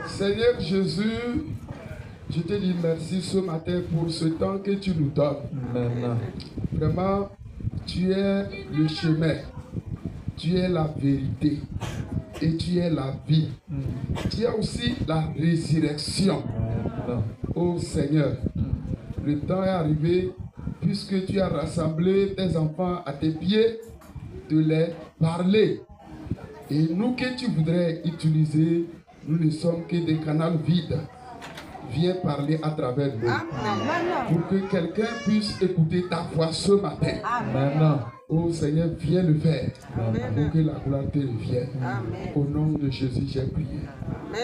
Seigneur Jésus, je te dis merci ce matin pour ce temps que tu nous donnes. Amen. Vraiment, tu es le chemin, tu es la vérité et tu es la vie. Tu es aussi la résurrection. Oh Seigneur, le temps est arrivé puisque tu as rassemblé tes enfants à tes pieds de les parler. Et nous que tu voudrais utiliser, nous ne sommes que des canaux vides. Viens parler à travers nous. Pour que quelqu'un puisse écouter ta voix ce matin. Amen. Oh Seigneur, viens le faire. Pour que la gloire te revienne. Au nom de Jésus, j'ai prié.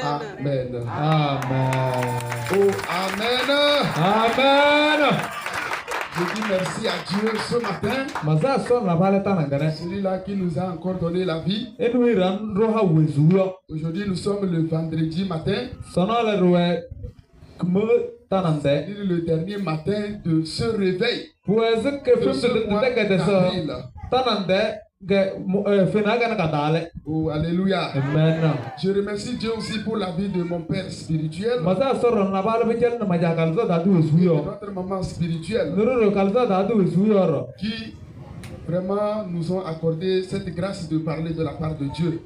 Amen. Amen. Oh, Amen. Amen. Je dis merci à Dieu ce matin. Celui-là qui nous a encore donné la vie. Aujourd'hui, nous sommes le vendredi matin. Le dernier matin de ce réveil. Oh, alléluia. Amen. Je remercie Dieu aussi pour la vie de mon père spirituel. Notre maman spirituelle. Qui vraiment nous ont accordé cette grâce de parler de la part de Dieu.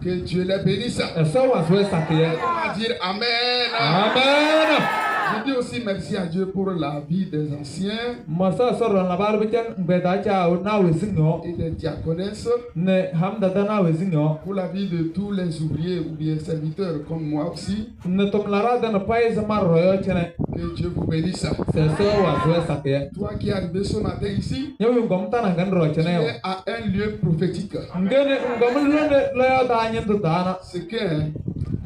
Que Dieu les bénisse. On va dire Amen. Amen. Je dis aussi merci à Dieu pour la vie des anciens et des diaconesses, pour la vie de tous les ouvriers ou bien serviteurs comme moi aussi. Que Dieu vous bénisse. Toi qui es arrivé ce matin ici, tu es à un lieu prophétique. C'est que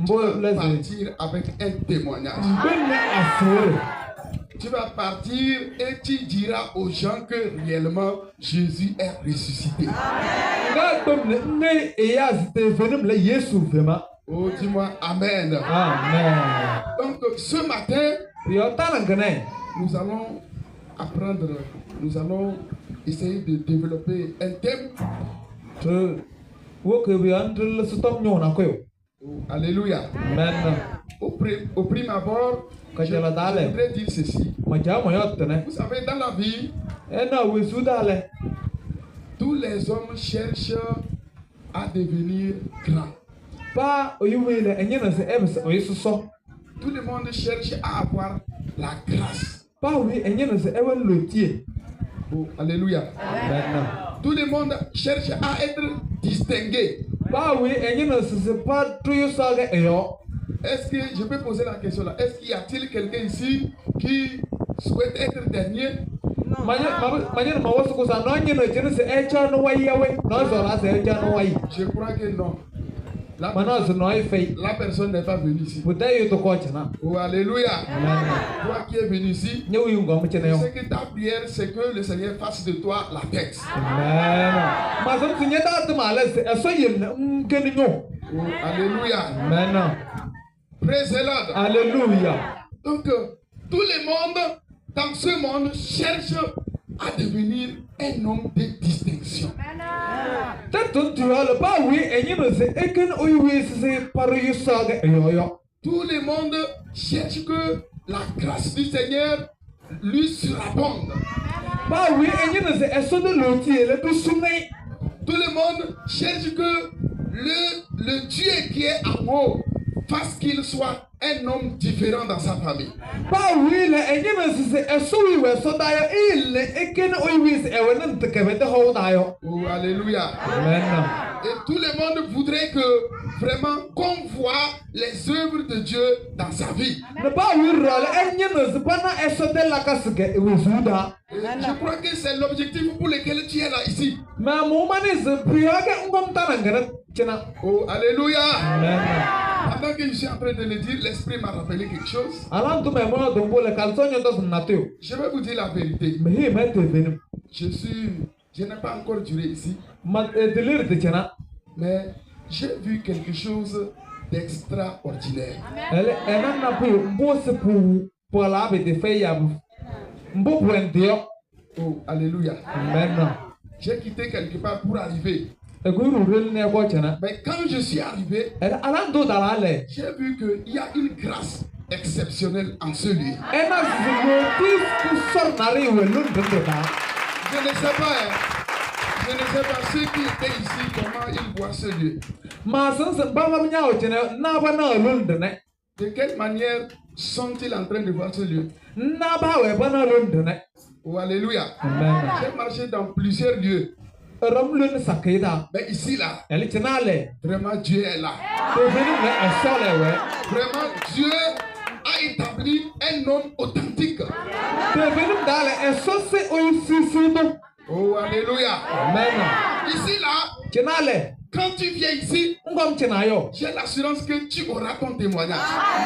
tu vas partir avec un témoignage. Tu vas partir et tu diras aux gens que réellement Jésus est ressuscité. Oh, dis-moi Amen. Amen. Donc ce matin, nous allons apprendre, nous allons essayer de développer un thème. Oh, alléluia. Amen. Au prime abord, je voudrais dire ceci. Vous savez, dans la vie, tous les hommes cherchent à devenir grands. Tout le monde cherche à avoir la grâce. Oh, alléluia. Amen. Tout le monde cherche à être distingué. Est-ce que je peux poser la question là? Est-ce qu'il y a-t-il quelqu'un ici qui souhaite être dernier? Je crois que non. La personne n'est pas venue ici. Oh, alléluia. Toi qui es venu ici, je sais que ta prière, c'est que le Seigneur fasse de toi la tête. Oh, alléluia. Praise the Lord. Alléluia. Donc, tout le monde dans ce monde cherche à devenir un homme de distinction. Tout le monde cherche que la grâce du Seigneur lui surabonde. Tout le monde cherche que le Dieu qui est en haut fasse qu'il soit un homme différent dans sa famille. Oh, alléluia. Amen. Et tout le monde voudrait que vraiment qu'on voit les œuvres de Dieu dans sa vie. Je crois que c'est l'objectif pour lequel tu es là ici. Oh, alléluia. Amen. Pendant que je suis en train de le dire, l'Esprit m'a rappelé quelque chose. Je vais vous dire la vérité. Je n'ai pas encore duré ici. Mais j'ai vu quelque chose d'extraordinaire. Oh, alléluia. Amen. j'ai quitté quelque part pour arriver. Eguru ne ko chana. Mais quand je suis arrivé, Alando dalale. j'ai vu qu'il y a une grâce exceptionnelle en ce lieu. Ena zimotis kusornari welun dendeta. Je ne sais pas, hein. Je ne sais pas ceux qui étaient ici, comment ils voient ce lieu. Ma sansan baba nya o chene na ba na lun dene. De quelle manière sont-ils en train de voir ce lieu? Na ba we ba na lun dene. Oh, alléluia. Amen. J'ai marché dans plusieurs lieux. Ramlun sakida. Mais ici, là, Elle chenale. vraiment Dieu est là. To venu me asole we. Vraiment, Dieu a établi un homme authentique. To venu dale esose o sisido. Oh, alléluia. Amen. Ici, là, Chenale. quand tu viens ici, Ngom chenayo. j'ai l'assurance que tu auras ton témoignage.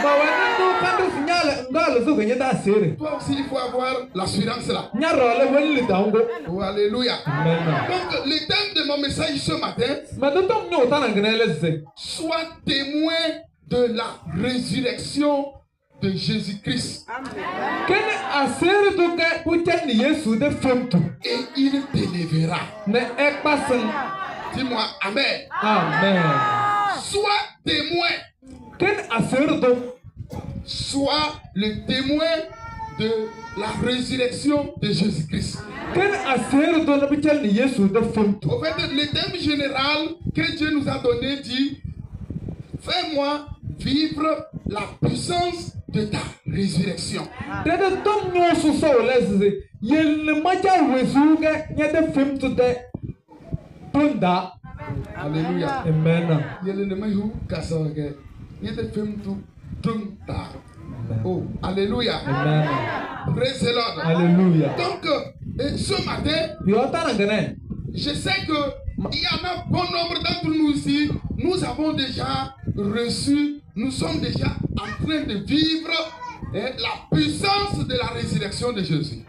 Ba wani no kandu sinyale ngalo zo ganye da sere. Toi aussi, il faut avoir l'assurance là. Nyaro le wani dango. Oh, alléluia. Amen. Donc, le thème de mon message ce matin, Ma to tom nyo tanangnele ze. sois témoin de la résurrection de Jésus-Christ. Kene asere to ke puchen ni Yesu de femtu. Et il t'élèvera. Ne ekpasen. Dis-moi, Amen. Amen. Sois témoin. Kene asere to. Sois le témoin de la résurrection de Jésus-Christ. Kene asere to na puchen ni Yesu de femtu. Au fait, le thème général que Dieu nous a donné dit, fais-moi vivre la puissance de ta résurrection. Dede tom nyo su so leze. Yel maja wezuge nye de femtu de. Punda. Alléluia. Amen. Oh, alléluia. Amen. Praise the Lord. Alléluia. Donc, ce matin, Yo tanangne. je sais que il y en a bon nombre d'entre nous ici. Nous avons déjà reçu, nous sommes déjà en train de vivre la puissance de la résurrection de Jésus.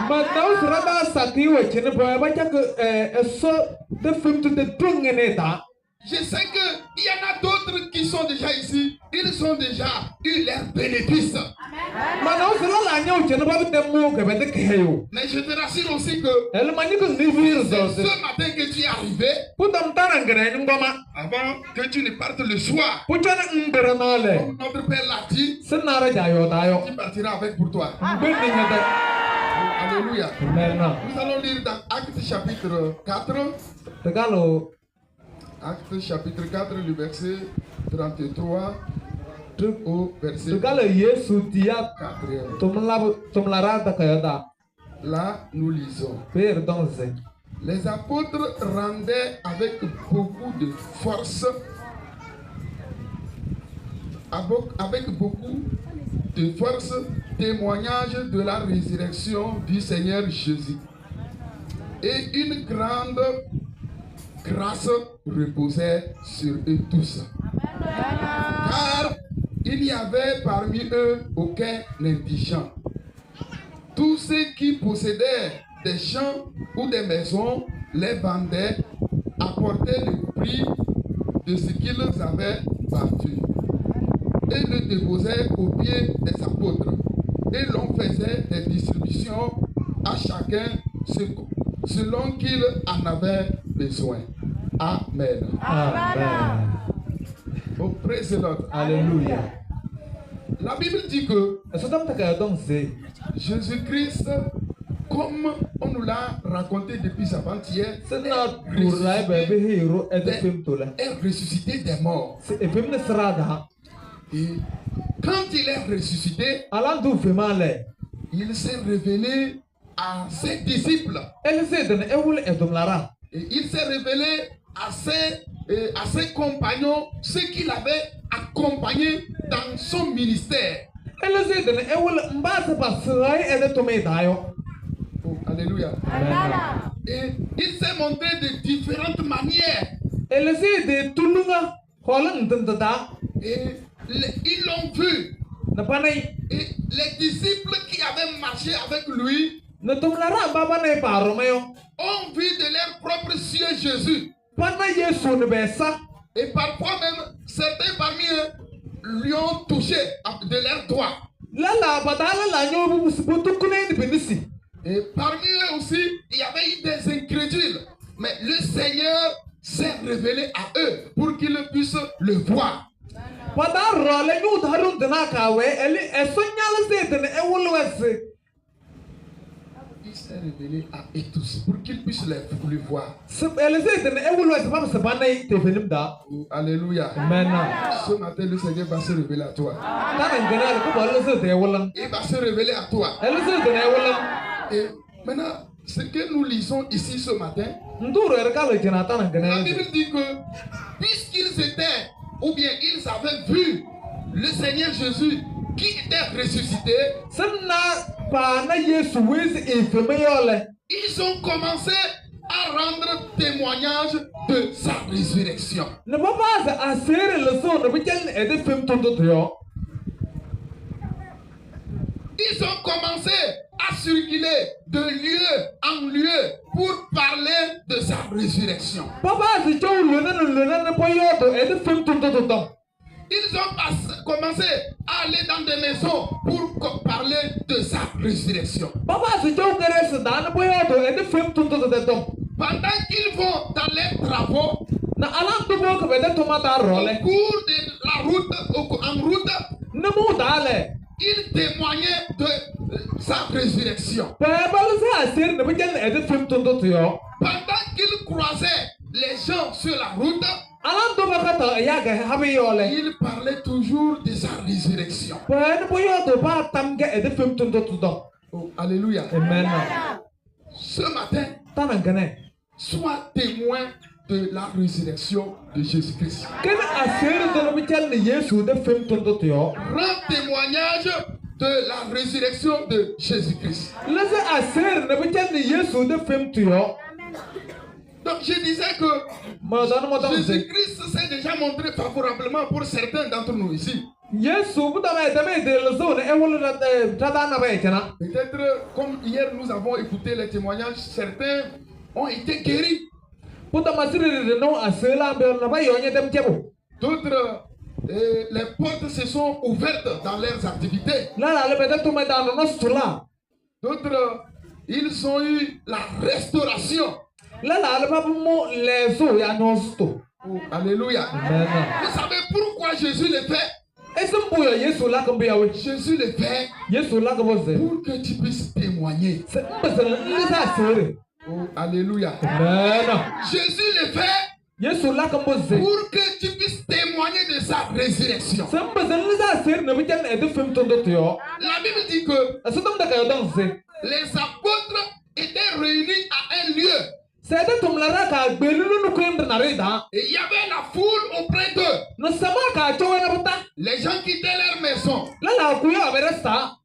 Maintenant, ce rabat sacré, tu ne peux pas dire que ce de film de tungene ta. Je sais qu'il y en a d'autres qui sont déjà ici. Ils ont déjà eu leurs bénéfices. Maintenant, ce là, tu ne peux pas te mourir que tu es. Mais je te rassure aussi que Elle m'a dit que nous c'est ce matin que tu es arrivé. Pour t'en tarangre, Avant que tu ne partes le soir. pour t'en imberanale. Comme notre Père l'a dit, Ce n'a rien à tu partiras avec pour toi. dire. Alléluia. Maintenant, Nous allons lire dans Actes chapitre 4. regalo. Actes chapitre 4, le verset 33 au verset Regalo Yesu dia 4. tumlara da kayada. Là, nous lisons. Perdon. Les apôtres rendaient avec beaucoup de force, avec beaucoup de force, témoignage de la résurrection du Seigneur Jésus. Et une grande grâce reposait sur eux tous. Car il n'y avait parmi eux aucun indigent. Tous ceux qui possédaient des champs ou des maisons les vendaient, apportaient le prix de ce qu'ils avaient battu et le déposaient aux pieds des apôtres. Et l'on faisait des distributions à chacun selon qu'il en avait besoin. Amen. Amen. Oh, praise the Lord. Alléluia. La Bible dit que Jésus-Christ, comme on nous l'a raconté depuis avant-hier, est ressuscité des morts. Et quand il est ressuscité, il s'est révélé à ses disciples. Et il s'est révélé à ses compagnons, ceux qu'il avait accompagnés dans son ministère. Oh, alléluia. Et il s'est montré de différentes manières. Et ils l'ont vu. Et les disciples qui avaient marché avec lui ont vu de leurs propres yeux Jésus. Et parfois même, certains parmi eux lui ont touché de leurs doigts. Et parmi eux aussi, il y avait eu des incrédules. Mais le Seigneur s'est révélé à eux pour qu'ils puissent le voir. Il s'est révélé à eux tous pour qu'ils puissent le voir. Oh, alléluia. Ce matin, le Seigneur va se révéler à toi. Il va se révéler à toi. Et maintenant, ce que nous lisons ici ce matin, la Bible dit que puisqu'ils étaient, ou bien ils avaient vu le Seigneur Jésus qui était ressuscité, ils ont commencé à rendre témoignage de sa résurrection. Ils ont commencé à circuler de lieu en lieu pour parler de sa résurrection. Ils ont commencé à aller dans des maisons pour parler de sa résurrection. Pendant qu'ils vont dans les travaux, au cours de la route, en route, ils témoignaient de sa résurrection. Pendant qu'ils croisaient les gens sur la route, il parlait toujours de sa résurrection. Oh, alléluia. Amen. Ce matin, sois témoin de la résurrection de Jésus-Christ. Rends témoignage de la résurrection de Jésus-Christ. Donc je disais que Jésus-Christ s'est déjà montré favorablement pour certains d'entre nous ici. Peut-être comme hier nous avons écouté les témoignages, certains ont été guéris. D'autres, les portes se sont ouvertes dans leurs activités. D'autres, ils ont eu la restauration. Oh, alléluia. Vous savez pourquoi Jésus le fait? Jésus le fait pour que tu puisses témoigner. Oh, alléluia. Jésus le fait pour que tu puisses témoigner de sa résurrection. La Bible dit que les apôtres étaient réunis à un lieu. Et il y avait la foule auprès d'eux. Les gens quittaient leur maison.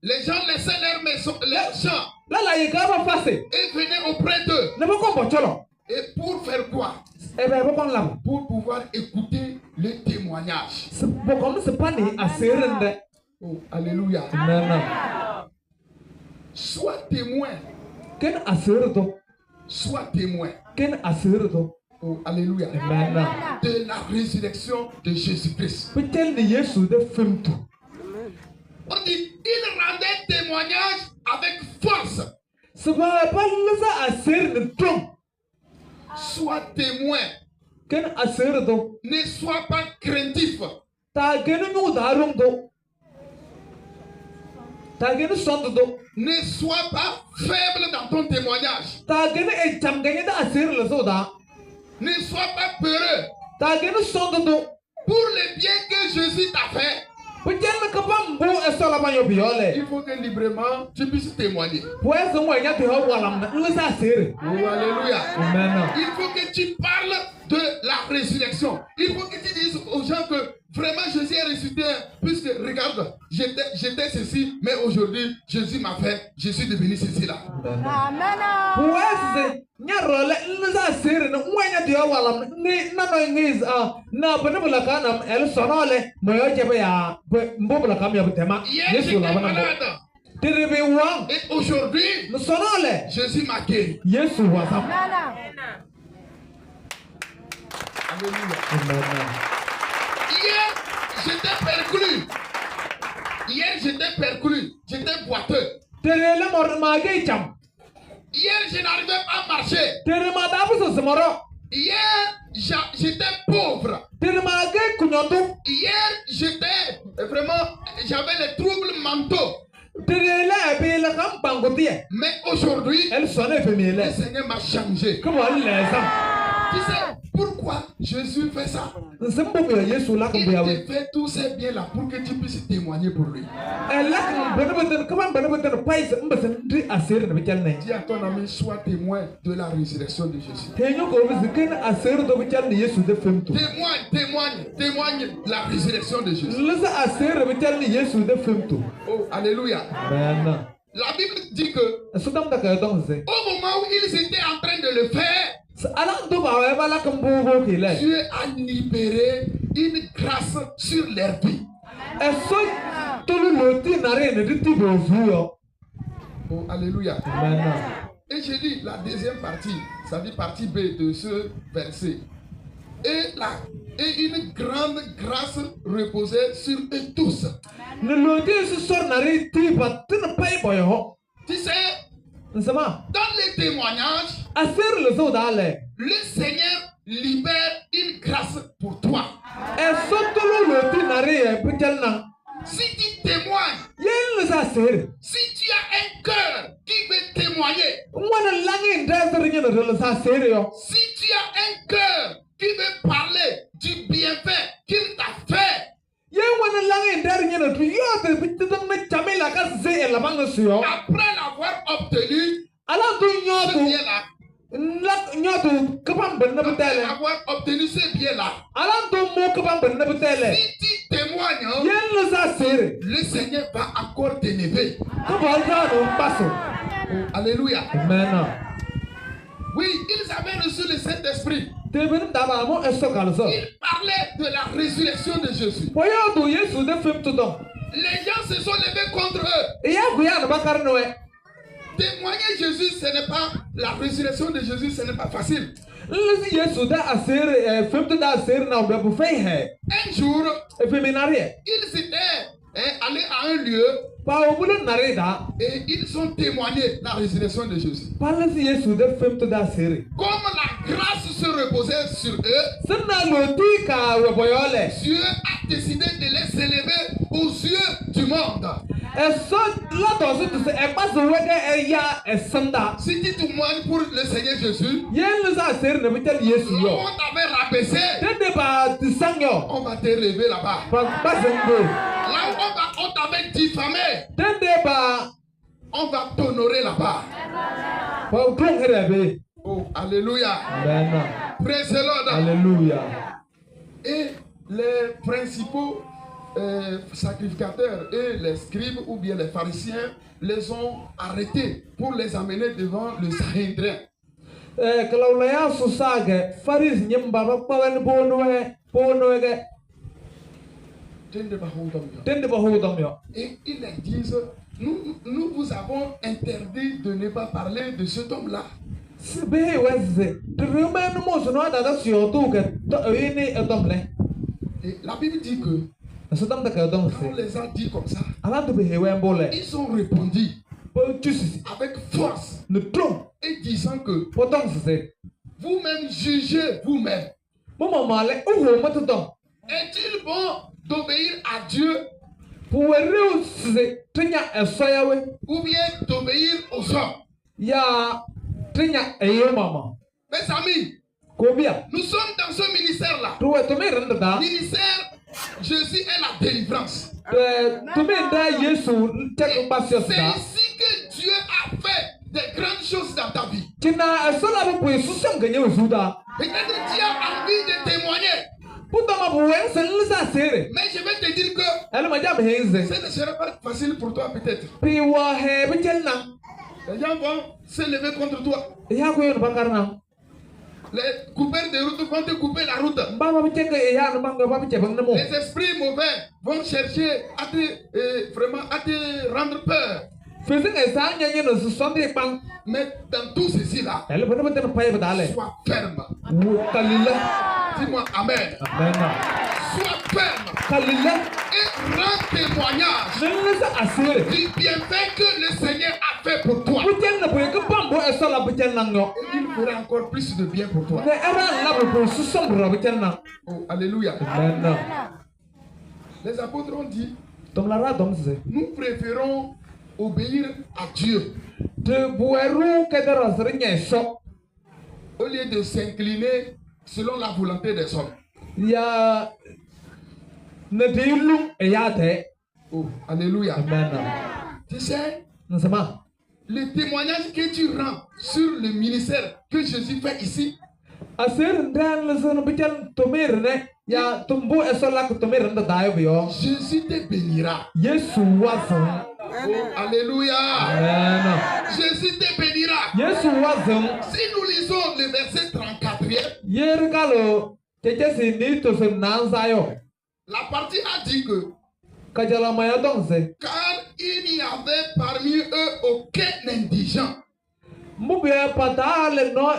Les gens laissaient leur maison, leurs champs. Et venaient auprès d'eux. Et pour faire quoi? Pour pouvoir écouter le témoignage. Oh, alléluia. Sois témoin. Sois témoin. Oh, alléluia. De la résurrection de Jésus-Christ. On dit, il rendait témoignage avec force. Sois témoin. Ne sois pas craintif. Ne sois pas faible dans ton témoignage. Ne sois pas peureux. Pour le bien que Jésus t'a fait, il faut que librement tu puisses témoigner. Oh, alléluia. Il faut que tu parles de la résurrection. Il faut que tu dises aux gens que vraiment Jésus est ressuscité. Puisque regarde, j'étais ceci, mais aujourd'hui Jésus m'a fait, je suis devenu ceci là. Amen. Et aujourd'hui, Jésus m'a guéri. Alléluia. Hier, j'étais perclus, j'étais boiteux. Hier, je n'arrivais pas à marcher. Tere ma da bu semoro. Hier, j'étais pauvre. Tere ma ge kunyotu. Hier, j'avais les troubles mentaux. Tere la be la kam bangotie. Mais aujourd'hui, Elle sonne pe le miele. Seigneur m'a changé. Comment elle les a? Tu sais pourquoi Jésus fait ça? Nsembo be Yesu la ko Il be yawe. te fait tous ces biens là pour que tu puisses témoigner pour lui. Elle la ko benebeten comment benebeten pais mbesen ndi asir na bitel ne. Dis à ton ami, sois témoin de la résurrection de Jésus. Tenyo ko bi ken asir do bitel ne Yesu de femto. Témoigne la résurrection de Jésus. Lesa asir bitel ne Yesu de femto. Oh, alléluia. Amen. La Bible dit que Sudam da ka don se. au moment où ils étaient en train de le faire, Ala do ba wa bala kan bobo ki le. Dieu a libéré une grâce sur leur vie. Eso tolu loti na re ne diti bo fuyo. Oh, alléluia. Amen. Et j'ai dit la deuxième partie, ça dit partie B de ce verset. Et une grande grâce reposait sur eux tous. Ne loti su sor na re ti ba tin pai boyo. Tu sais, Nsama. dans les témoignages, Asir le so da le. le Seigneur libère une grâce pour toi. Eso tolu loti na re bitel na. Si tu témoignes, Yen le sa asir. si tu as un cœur qui veut témoigner, Mwana langi ndasa rinye na le sa asir yo. si tu as un cœur qui veut parler du bienfait qu'il t'a fait, Yen mwana langi ndasa rinye na tu yo te bitel na chamela ka se la bang suyo. après l'avoir obtenu, Ala tu ce nyotu. bien-là, Lak nyotu kapam ben na après bitele. avoir obtenu ce bien-là, Ala tu mo kapam ben na bitele. si tu témoignes, hein, Yen le sa asir. le Seigneur va encore t'élever. Kapal ka no paso. Oh, alléluia. Amen. Oui, ils avaient reçu le Saint-Esprit. Te ben daba mo eso kalso. Ils parlaient de la résurrection de Jésus. Poyo do Yesu de fem to don. Les gens se sont levés contre eux. Iya guya na bakar no e. Témoigner Jésus, ce n'est pas la résurrection de Jésus, ce n'est pas facile. Lesi Yesu da asir fem to da asir na obe bu fei he. Un jour, E feminarie. ils étaient allés à un lieu Pa obulu nare da. et ils ont témoigné la résurrection de Jésus. Pa lesi Yesu de fem to da asir. Comme la grâce se reposait sur eux, Sanna loti ka we boyole. Dieu a décidé de les élever aux yeux du monde. Eso la do se se e paso wede e ya e sanda. Si tu témoignes pour le Seigneur Jésus, Yen le sa asir na bitel Yesu là où yo. on t'avait rabaissé, Tende ba tisanyo. on va te relever là-bas. Pa basengo. Là où on t'avait diffamé, Tende ba on va t'honorer là-bas. pa ukong herebe. Oh, alléluia. Amen. Praise the Lord. Alléluia. Et les principaux sacrificateurs et les scribes ou bien les pharisiens les ont arrêtés pour les amener devant le Sanhédrin. Kalau ya susah ke, Faris nyembah bawa bono ke, tende bahu dom yo. Et ils leur disent, nous vous avons interdit de ne pas parler de cet homme-là. Sebehe wese, terima nemo suno ada tak siotu ke, to ini etom le. Et la Bible dit que Setam tak etom on se. les a dit comme ça. Alam tu behe wen boleh. Ils ont répondu Cuci avec force ne trom, et disant que potong se. vous-même jugez vous-même. Mama male, matu dom. Est-il bon d'obéir à Dieu Puweru se, tenya esoyawe. ou bien d'obéir aux hommes? Ya, tenya eyo mama. Mes amis, Kobia. nous sommes dans ce ministère-là. Tuwe tome renda da. Ministère Jésus est la délivrance. Tome da Yesu tek basio C'est da. ici que Dieu a fait des grandes choses dans ta vie. Kina esola bu pwe susam ganye usuda. Peut-être tu as envie de témoigner, Puta ma buwen sen lisa sere. mais je vais te dire que Ele ma jam henze. ce ne sera pas facile pour toi peut-être. Pi wa he bichel na. Les gens vont se lever contre toi. Ya ko yon bakar na. Les coupeurs de route vont te couper la route. Ba bichel ke ya no banga ba bichel bang namo. Les esprits mauvais vont chercher à te, vraiment à te rendre peur. Fese esa nyanye no susonde bang. Mais dans tout ceci là, Ele bana bana paye badale. sois ferme. Wu kalila. Dis-moi Amen. Amen. Sois ferme Kalila. et rends témoignage Nelisa asere. du bienfait que le Seigneur a fait pour toi, Pujen na boye ke bambo esola pujen nang yo. et il fera encore plus de bien pour toi. Ne era na bo su sombro pujen nang. Oh, alléluia. Amen. Les apôtres ont dit, Tom la ra dom se. nous préférons obéir à Dieu De bueru ke dara sere nyeso. au lieu de s'incliner selon la volonté des hommes. Ya ne de ilum e ya te. Oh, alléluia. Amen. Tu sais, Nsema. le témoignage que tu rends sur le ministère que Jésus fait ici, Asir ndan le son pujen tomir ne ya tumbu esola ku tomir nda dayo biyo. Jésus te bénira. Yesu wazon. Oh, alléluia. Amen. Jésus te bénira. Yesu wazon. Si nous lisons le verset 34, Yer kalo cece sini to nansayo. la partie a dit que Kajala maya dongse. car il n'y avait parmi eux aucun indigent. Mubia patale no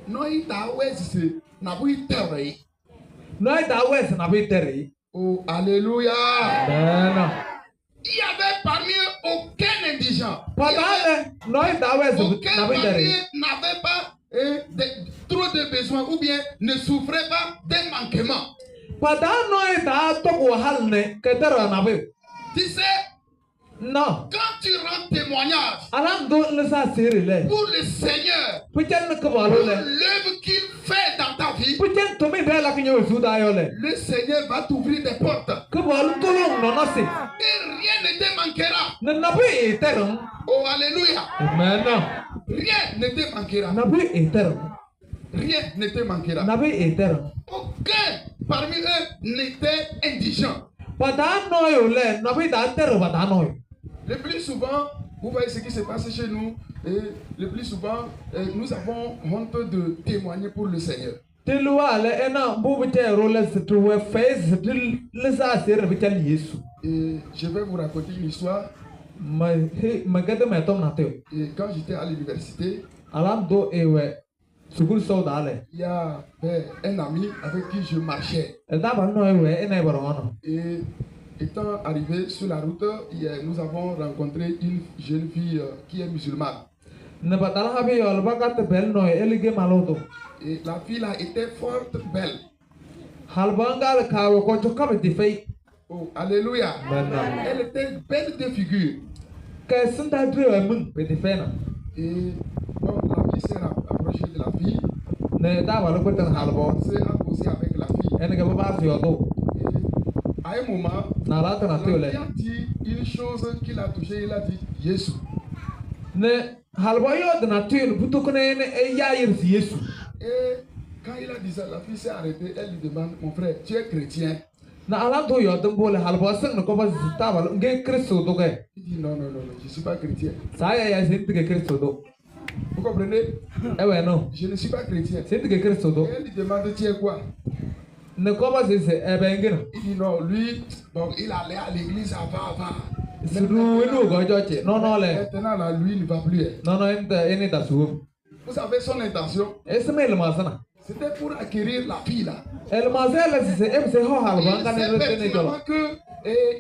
Non, il t'a oué, n'a pas eu tort. no ida wes na biteri. Oh, alléluia. Amen. Il n'y avait parmi eux aucun indigent. Patale no ida wes Aucun na parmi biteri. eux n'avait pas trop de besoins ou bien ne souffrait pas d'un manquement. Patale no ida to ko halne kedara na bi. Tu sais, No. quand tu rends témoignage Alam do le sa sirile. pour le Seigneur, Pujen ko pour balo le. l'œuvre qu'il fait dans ta vie, Pujen to mi bela kinyo su dayo le. le Seigneur va t'ouvrir des portes Ko balo to long no nasi. et rien ne te manquera. Na nabi eterum. Oh, alléluia. Amen. Rien ne te manquera. Nabi eterum. Rien ne te manquera. Nabi eterum. Aucun parmi eux n'était indigent. Padano yo le nabi da ter padano yo. Le plus souvent, vous voyez ce qui se passe chez nous, et le plus souvent, nous avons honte de témoigner pour le Seigneur. Tilwa le ena bubu te role setwe face til le sa ser bitel Yesu. Et je vais vous raconter une histoire. Magade me tom na teo. Et quand j'étais à l'université, Alam do ewe sukul so dale. il y a un ami avec qui je marchais. El da ban no ewe ena borono. Et étant arrivé sur la route, nous avons rencontré une jeune fille qui est musulmane. Ne badala habi yo alba kat bel no elige maloto. Et la fille là était fort belle. Halbangal kawo ko chokabe difei. Oh, alléluia. Amen. Elle était belle de figure. Ke senda dre mun be difena. Et bon, la fille s'est approchée de la fille. Ne da walo ko tan halbo. On s'est apposé avec la fille. Ene ke baba si yodo. Et à un moment, Na la tan teo la le. fille a dit une chose qui l'a touché. Il a dit Jésus. Ne halbo yo de na teo buto ko ne ya yir si Yesu. Et quand il a dit ça, la fille s'est arrêtée. Elle lui demande, mon frère, tu es chrétien? Na alam to yo dum bole halbo sang no ko ba ta wal nge Kristo do ke. Il dit non, non, non, non, je ne suis pas chrétien. Sa ya sint ke Kristo do. Vous comprenez? Ewe no. Je ne suis pas chrétien. Sint ke Kristo do. Et elle lui demande, tu es quoi? Ne ko ba se ebe ngina. Il dit non, lui, bon, il allait à l'église avant. Suru no go joche. No no le. Maintenant, là, lui, il ne va plus. No no ene da su. Vous savez son intention? Esmel masana. C'était pour acquérir la fille là. El mazela se em se ho halbo Il kan sait ne tene pertinemment jolo. que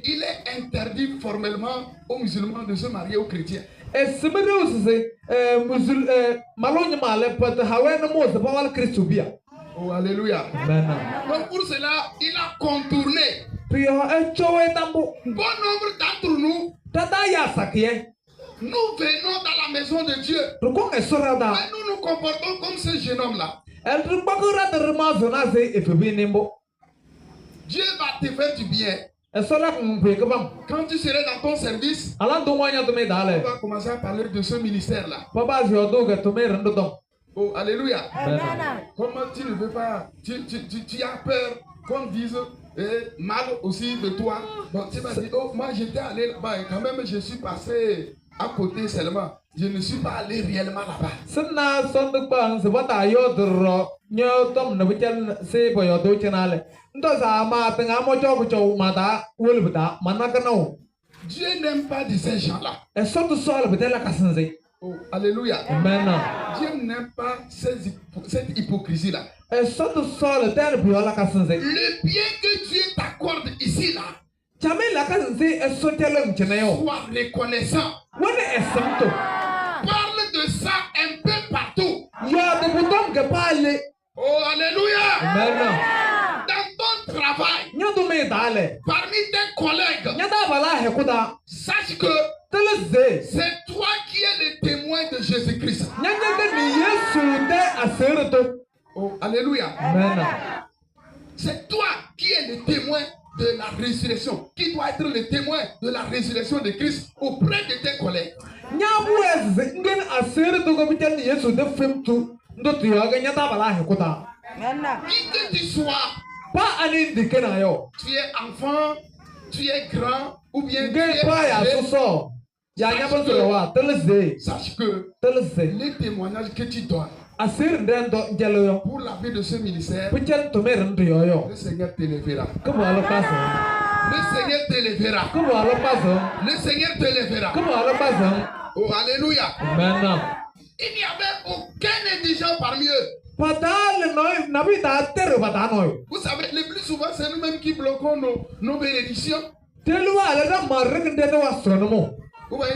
il est interdit formellement aux musulmans de se marier aux chrétiens. Esmere se musul malonya male pat hawen mo se pa wal Kristo bia. Oh, alléluia. Amen. Donc pour cela, il a contourné. Prio e chowe tambo. Bon nombre d'entre nous, Tata ya sakie. nous venons dans la maison de Dieu. Rukong esora da. Mais nous nous comportons comme ce jeune homme-là. El rubakura de mazona se efebi nimbo. Dieu va te faire du bien. Esora kumpe kabam. Quand tu seras dans ton service, Alan do wanya to me on dale. va commencer à parler de ce ministère-là. Baba jo do ga to me rendo dom. Oh, alléluia. Amen. Comment tu ne veux pas, tu as peur qu'on dise mal aussi de toi. Bon, tu vas dire, oh, moi j'étais allé là-bas et quand même je suis passé à côté seulement. Je ne suis pas allé réellement là-bas. Sna son de bang se bata yo dro. Nyo tom na bichal se boyo do chenale. Ndo sa ma tenga mo cho mata wulbita manaka no. Dieu n'aime pas de ces gens-là. E sotu sol bitela kasenze. Oh, alléluia. Amen. Dieu n'aime pas cette hypocrisie-là. E sotu sol tel biola kasenze. Le bien que Dieu t'accorde ici, là, Chame la kasenze e sotelem cheneyo. sois reconnaissant. Wone santo. Parle de ça un peu partout. Ya de bouton que parle. Oh, alléluia. Amen. Dans ton travail, Nyando me dale. parmi tes collègues, Nyanda bala hekuda. sache que Teleze. c'est toi qui es le témoin de Jésus-Christ. Nyanda ni Yesu de aserto. Oh, alléluia. Amen. C'est toi qui es le témoin de la résurrection, qui doit être le témoin de la résurrection de Christ auprès de tes collègues. Nyabu ez ngen aserto ko bitel ni Yesu de femtu. Ndo tuyoga nyanda bala hekuda. Qui que tu sois, Pa ani dikena yo. tu es enfant, tu es grand, ou bien tu Ngen es pa ya âgé, soso. Ya nyaba wa teleze. sache que Teleze. les témoignages que tu donnes Asir ndendo njelo yo. pour la vie de ce ministère, Bitel to mer ndo yo. le Seigneur te lèvera. Como alo paso. Le Seigneur te lèvera. Como alo paso. Le Seigneur te lèvera. Como alo paso. Oh, alléluia. Amen. Il n'y avait aucun indigent parmi eux. Padal noi nabi ta terre padano. Vous savez, le plus souvent, c'est nous-mêmes qui bloquons nos bénédictions. Telwa le da marre kende de wasrono. Vous voyez,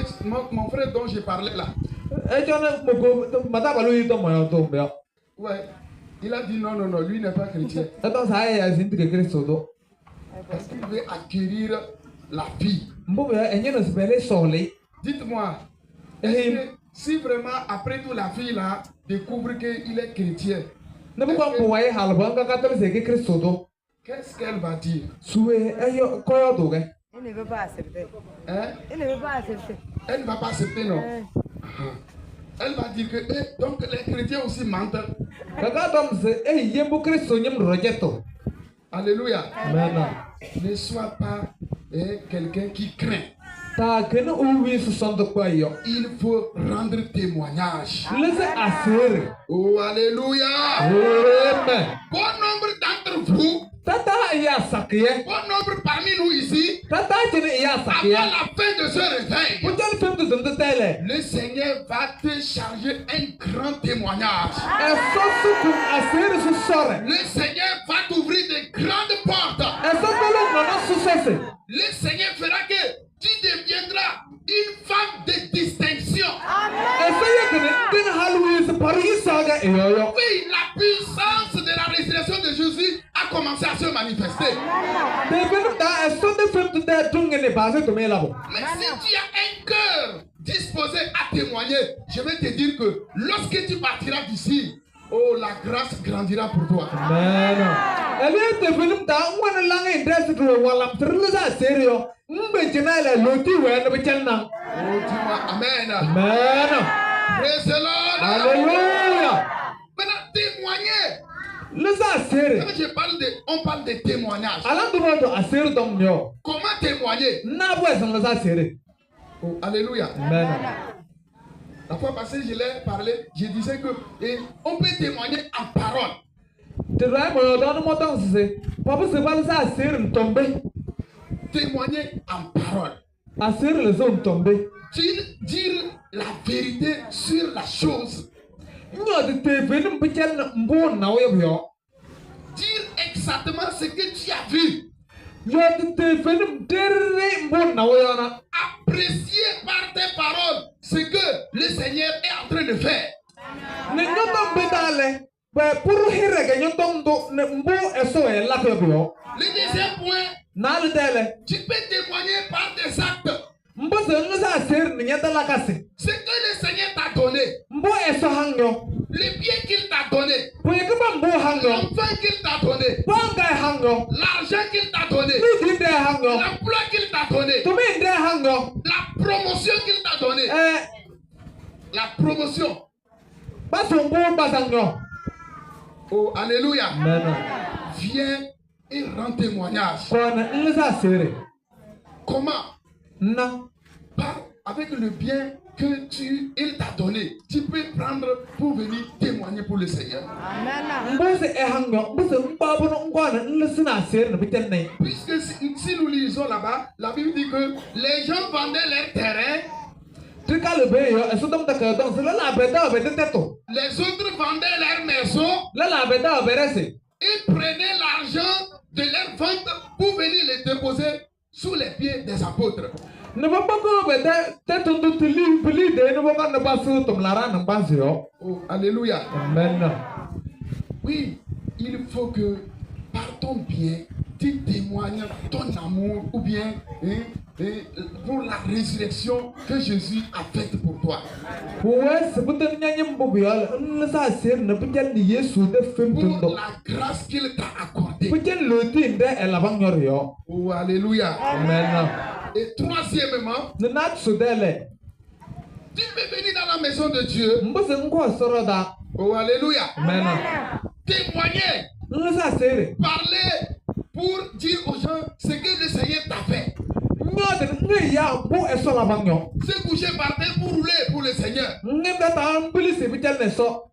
mon frère dont j'ai parlé là, E jona moko mata balu yito moyo to mbea. ouais, il a dit non, non, non, lui n'est pas chrétien. E to sa ya zinti ke Kristo do. Parce qu'il veut acquérir la vie. Mbo be enye no sibele sole. Dites-moi, est-ce que si vraiment après tout la fille là découvre qu'il est chrétien, Ne bu ko mbo waye halba nga ka tele se ke Kristo do. qu'est-ce qu'elle va dire? Suwe ayo koyo do ge. Il ne veut pas accepter. Hein? Il ne veut pas accepter. Elle ne va pas accepter, non? Elle va dire que donc les chrétiens aussi mentent. Kaka dom se yembo Kristo nyem rojeto. Alléluia. Amen. Ne sois pas quelqu'un qui craint. Ta kene uwi su sondo kwa yo. Il faut rendre témoignage. Lese asir. Oh, alléluia. Amen. Bon nombre d'entre vous, Tata ya sakiye. bon nombre parmi nous ici, Tata jene ya avant sakiye. la fin de ce réveil, Putel fem de zende tele. le Seigneur va te charger un grand témoignage. Eso su kum asir su sore. Le Seigneur va t'ouvrir de grandes portes. Eso tolo nono su sese. Le Seigneur fera que tu deviendras une femme de distinction. Eso ye kene kene halwi se pari saga eyoyo. Oui, la puissance de la résurrection de Jésus a commencé à se manifester. Te venu da eso de fem de tungene base to me labo. Mais si tu as un cœur disposé à témoigner, je vais te dire que lorsque tu partiras d'ici, oh, la grâce grandira pour toi. Amen. Ele te venu da ngwana langa indesi to wala mtrele za serio. Mbe jena la loti we na bichelna. Oh, dis-moi Amen. Amen. Praise the Lord. Alléluia. Maintenant, témoigner. Le za sere. Quand on parle de témoignage. Alam do do asir dom yo. Comment témoigner? Na bo esan le za sere. Oh, alléluia. Amen. La fois passée, je l'ai parlé, je disais que on peut témoigner en parole. Te rai mo do no motan se. Papa se ba za sere ntombe. Témoigner en parole. Asir le zo ntombe. Dire la vérité sur la chose. Nyo de te venu bichel mbo na yo. Dire exactement ce que tu as vu. Yo de te venu derre mbo na yo na. Apprécier par tes paroles ce que le Seigneur est en train de faire. Ne nyoto bedale. Ba puru hire ga nyoto ndo ne mbo eso e la ko yo. Le deuxième point, Na le dele. tu peux témoigner par tes actes. Mbo se nza ser ni nyata la kase. Ce que le Seigneur t'a donné, Mbo eso hangyo. les biens qu'il t'a donné, Poye kaba mbo hangyo. l'enfant qu'il t'a donné, Panga hangyo. l'argent qu'il t'a donné, Ni dinde hangyo. l'emploi qu'il t'a donné, To me nde hangyo. la promotion qu'il t'a donné, la promotion. Baso mbo basangyo. Oh, alléluia. Amen. Viens et rends témoignage. Kona nza sere. Comment? Na. Avec le bien que il t'a donné, tu peux prendre pour venir témoigner pour le Seigneur. Amen. Mbo se hangyo. Mbo se mba bono ngwana nlesina sere na bitel nay. Puisque si nous lisons là-bas, la Bible dit que les gens vendaient leur terrain, Trika le be yo eso dom ta ka don se la beta obete teto. les autres vendaient leur maison, La beta oberese. ils prenaient l'argent de leur vente pour venir les déposer sous les pieds des apôtres. Ne va pas que peut-être on te lit de ne va pas ne pas se tomber là ne pas zéro. Oh, alléluia. Amen. Oui, il faut que par ton bien, tu témoignes ton amour ou bien pour la résurrection que Jésus a faite pour toi. Ouais, c'est pour te dire que ça sert ne peut dire ni Jésus de film Pour tout. la grâce qu'il t'a accordée. Peut dire le tin de elle avant yo. Oh, alléluia. Amen. Et troisièmement, Ne nat so dele. tu peux venir dans la maison de Dieu. Mbose ngo soroda. Oh, alléluia. Amen. Témoigner, Ne ça sert. parler pour dire aux gens ce que le Seigneur t'a fait. Ne ya bo eso la banyo. Se coucher par terre pour rouler pour le Seigneur. Ne data ambuli se bitel ne so.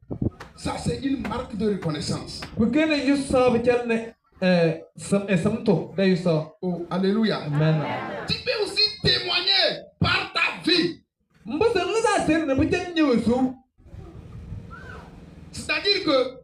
Ça, c'est une marque de reconnaissance. Bukene you so bitel ne samto de you so. Oh, alléluia. Amen. Tu peux aussi témoigner par ta vie. Mbose ne ça sert ne bitel nyewesu. C'est-à-dire que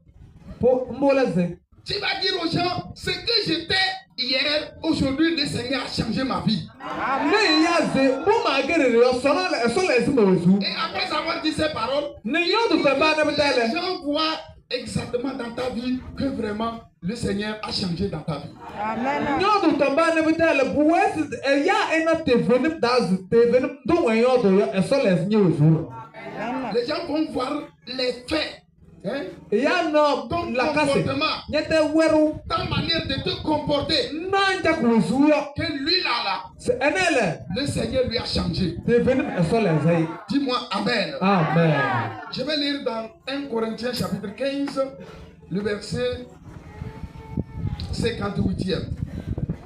Po mbolaze. tu vas dire aux gens ce que j'étais hier, aujourd'hui, le Seigneur a changé ma vie. Ne ya ze bo ma gere yo so na so le simowesu. Et après avoir dit ces paroles, Ne yo du ba na les bitele. gens voient exactement dans ta vie que vraiment le Seigneur a changé dans ta vie. Amen. Yo du ba na bitele bu wes ya ena te venim daz te venim do wen yo do yo so le nyewesu. Les gens vont voir les faits. Hein? Ya no Ton la kase. comportement, Nyete weru ta manière de te comporter, nanja kuzu yo. que lui là, Se enele le Seigneur lui a changé. te venim so le zai. Dis-moi Amen. Amen. Je vais lire dans 1 Corinthiens chapitre 15, le verset 58e.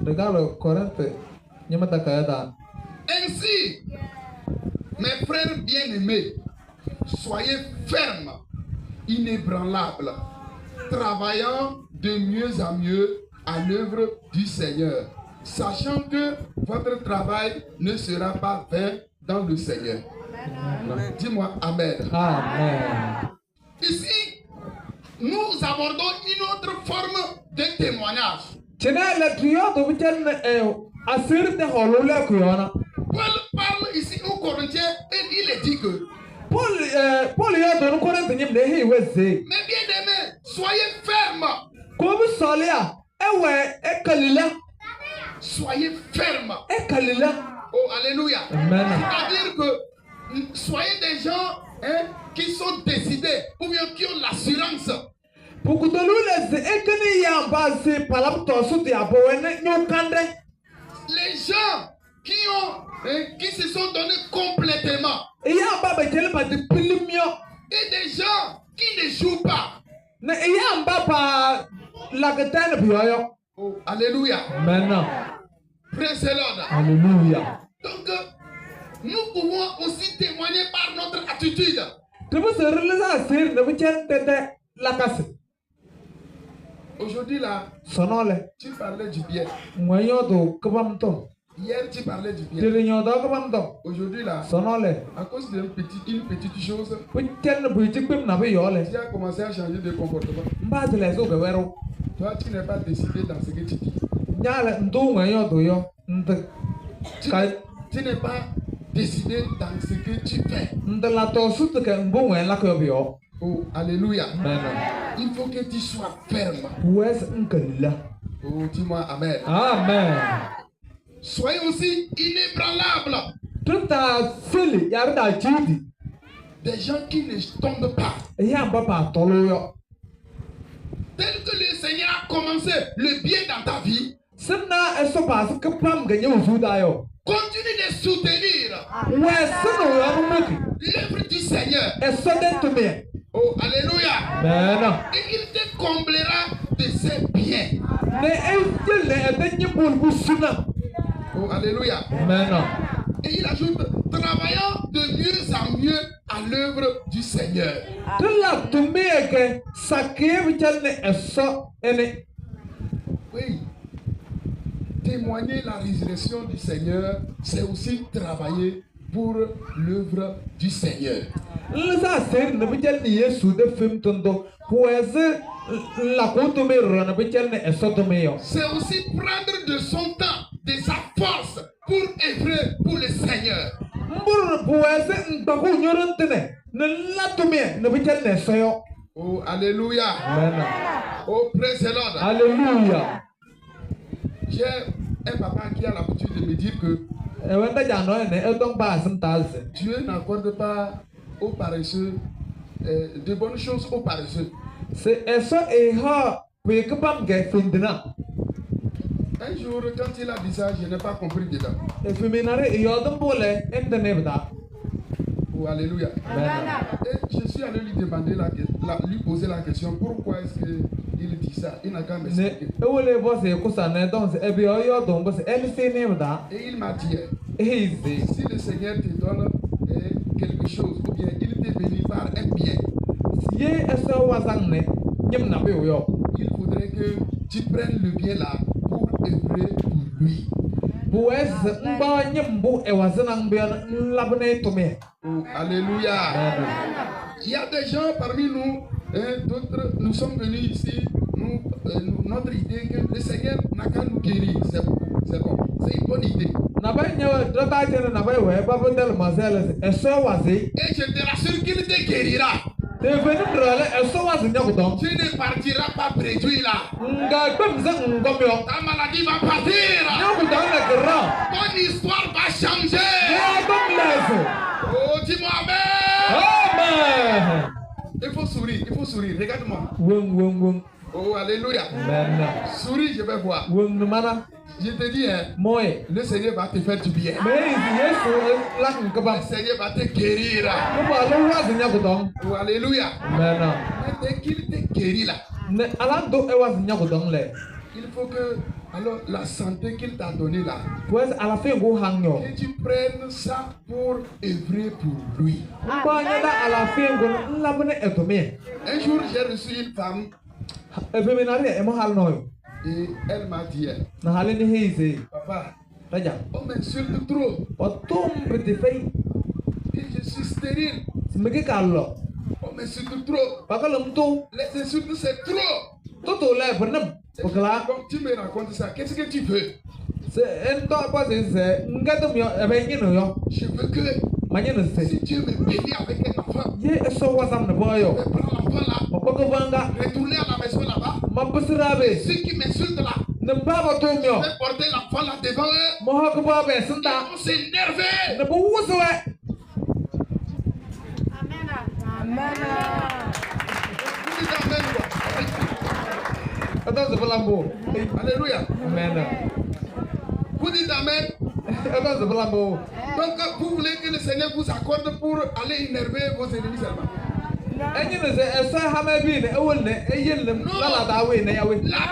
Regarde Corinthe nyamata kayada. Ainsi, mes frères bien-aimés, soyez fermes, inébranlables, travaillant de mieux en mieux à l'œuvre du Seigneur, sachant que votre travail ne sera pas vain dans le Seigneur. Dis-moi Amen. Amen. Ici, nous abordons une autre forme de témoignage. Chena la tuyo do bitel asir te holole kuyona. Paul parle ici aux Corinthiens et il dit que, Paul yo do Corinthe nyim de he weze. mes bien-aimés, soyez fermes. Ko bi solia ewe kalila Soyez fermes. kalila. Oh, alléluia. Amen. C'est-à-dire que soyez des gens qui sont décidés ou bien qui ont l'assurance. Pukutolu le ekene ya base palap to su ti abowene nyukande. Les gens qui se sont donnés complètement Ya baba jele ba de pilimio. et des gens qui ne jouent pas. Na ya baba la gatane biyo. Oh, alléluia. Amen. Praise the Lord. Hallelujah. Donc, nous pouvons aussi témoigner par notre attitude. Tubu serleza sir na bichen tete la kase. Aujourd'hui, là, Sonole. tu parlais du bien. Mwayo do kabamto. Hier, tu parlais du bien. Tirinyo do kabamto. Aujourd'hui, là, Sonole. à cause d'une petite chose, Bichen buitik bim na biyole. tu as commencé à changer de comportement. Mbazile zo bewero. Toi, tu n'es pas décidé dans ce que tu dis. Nyale ndo mwayo do yo. Nde Tu n'es pas décidé dans ce que tu fais. la to sut ke mbo mwen la ko biyo. Oh, alléluia. Amen. Il faut que tu sois ferme. Wes nkalila. Oh, dis-moi Amen. Amen. Soyez aussi inébranlables. Tuta sili yarda chidi. Des gens qui ne tombent pas. Ya baba tolo yo. Tel que le Seigneur a commencé le bien dans ta vie, Sina eso pas ke pam ganye uzuda yo. continue de soutenir Wes no yo maki. l'œuvre du Seigneur. Eso de tumie. Oh, alléluia. Amen. Et il te comblera de ses biens. Ne ejele edenye bulbu suna. Oh, alléluia. Amen. Et il ajoute, travaillant de mieux en mieux à l'œuvre du Seigneur. Tula tumie ke sakie bichane eso ene. Oui. Témoigner la résurrection du Seigneur, c'est aussi travailler pour l'œuvre du Seigneur. Lisa ser na bichane Yesu de film tondo. Wes la kutume rona bichane eso tumie yo. C'est aussi prendre de son temps, de sa force pour œuvrer pour le Seigneur. Boise Baku Yorantene, Nelatumia, Novitel Nesoyo. Oh, alléluia. Amen. Oh, praise the Lord. Alléluia. J'ai un papa qui a l'habitude de me dire que Dieu n'accorde pas aux paresseux de bonnes choses aux paresseux. Un jour, quand il a dit ça, je n'ai pas compris dedans. Oh, alléluia. Et je suis allé lui demander lui poser la question, pourquoi est-ce qu'il dit ça? Il n'a qu'à m'expliquer. Et il m'a dit, si le Seigneur te donne quelque chose, ou bien il te bénit par un bien, il faudrait que tu prennes le bien là pour œuvrer pour lui. Oh, alléluia. Il y a des gens parmi nous, d'autres, nous sommes venus ici, notre idée que le Seigneur n'a qu'à nous guérir, c'est bon, c'est une bonne idée. Et je te rassure qu'il te guérira. Tu ne partiras pas réduit là. Ta maladie va partir. Ton histoire va changer. Oh, dis-moi amen. Il faut sourire, regarde-moi. Oh, alléluia. Souris, je vais voir. Je te dis, le Seigneur va te faire du bien. Le Seigneur va te guérir. Oh, alléluia. Mais dès qu'il te guérit là, il faut que, alors, la santé qu'il t'a donnée là, que tu prennes ça pour œuvrer pour lui. Un jour, j'ai reçu une femme. Et elle m'a dit, papa, on m'insulte trop. Et je suis stérile. On m'insulte trop. Les insultes, c'est trop. Quand tu me racontes ça, qu'est-ce que tu veux? Je veux que si Dieu me bénit avec un enfant, je vais prendre l'enfant là, retourner à la maison là-bas. Ceux qui m'insultent là, je vais porter l'enfant là devant eux. Ils vont s'énerver. Amen. Alléluia. Amen. Vous dites amen. Donc vous voulez que le Seigneur vous accorde pour aller énerver vos ennemis seulement? La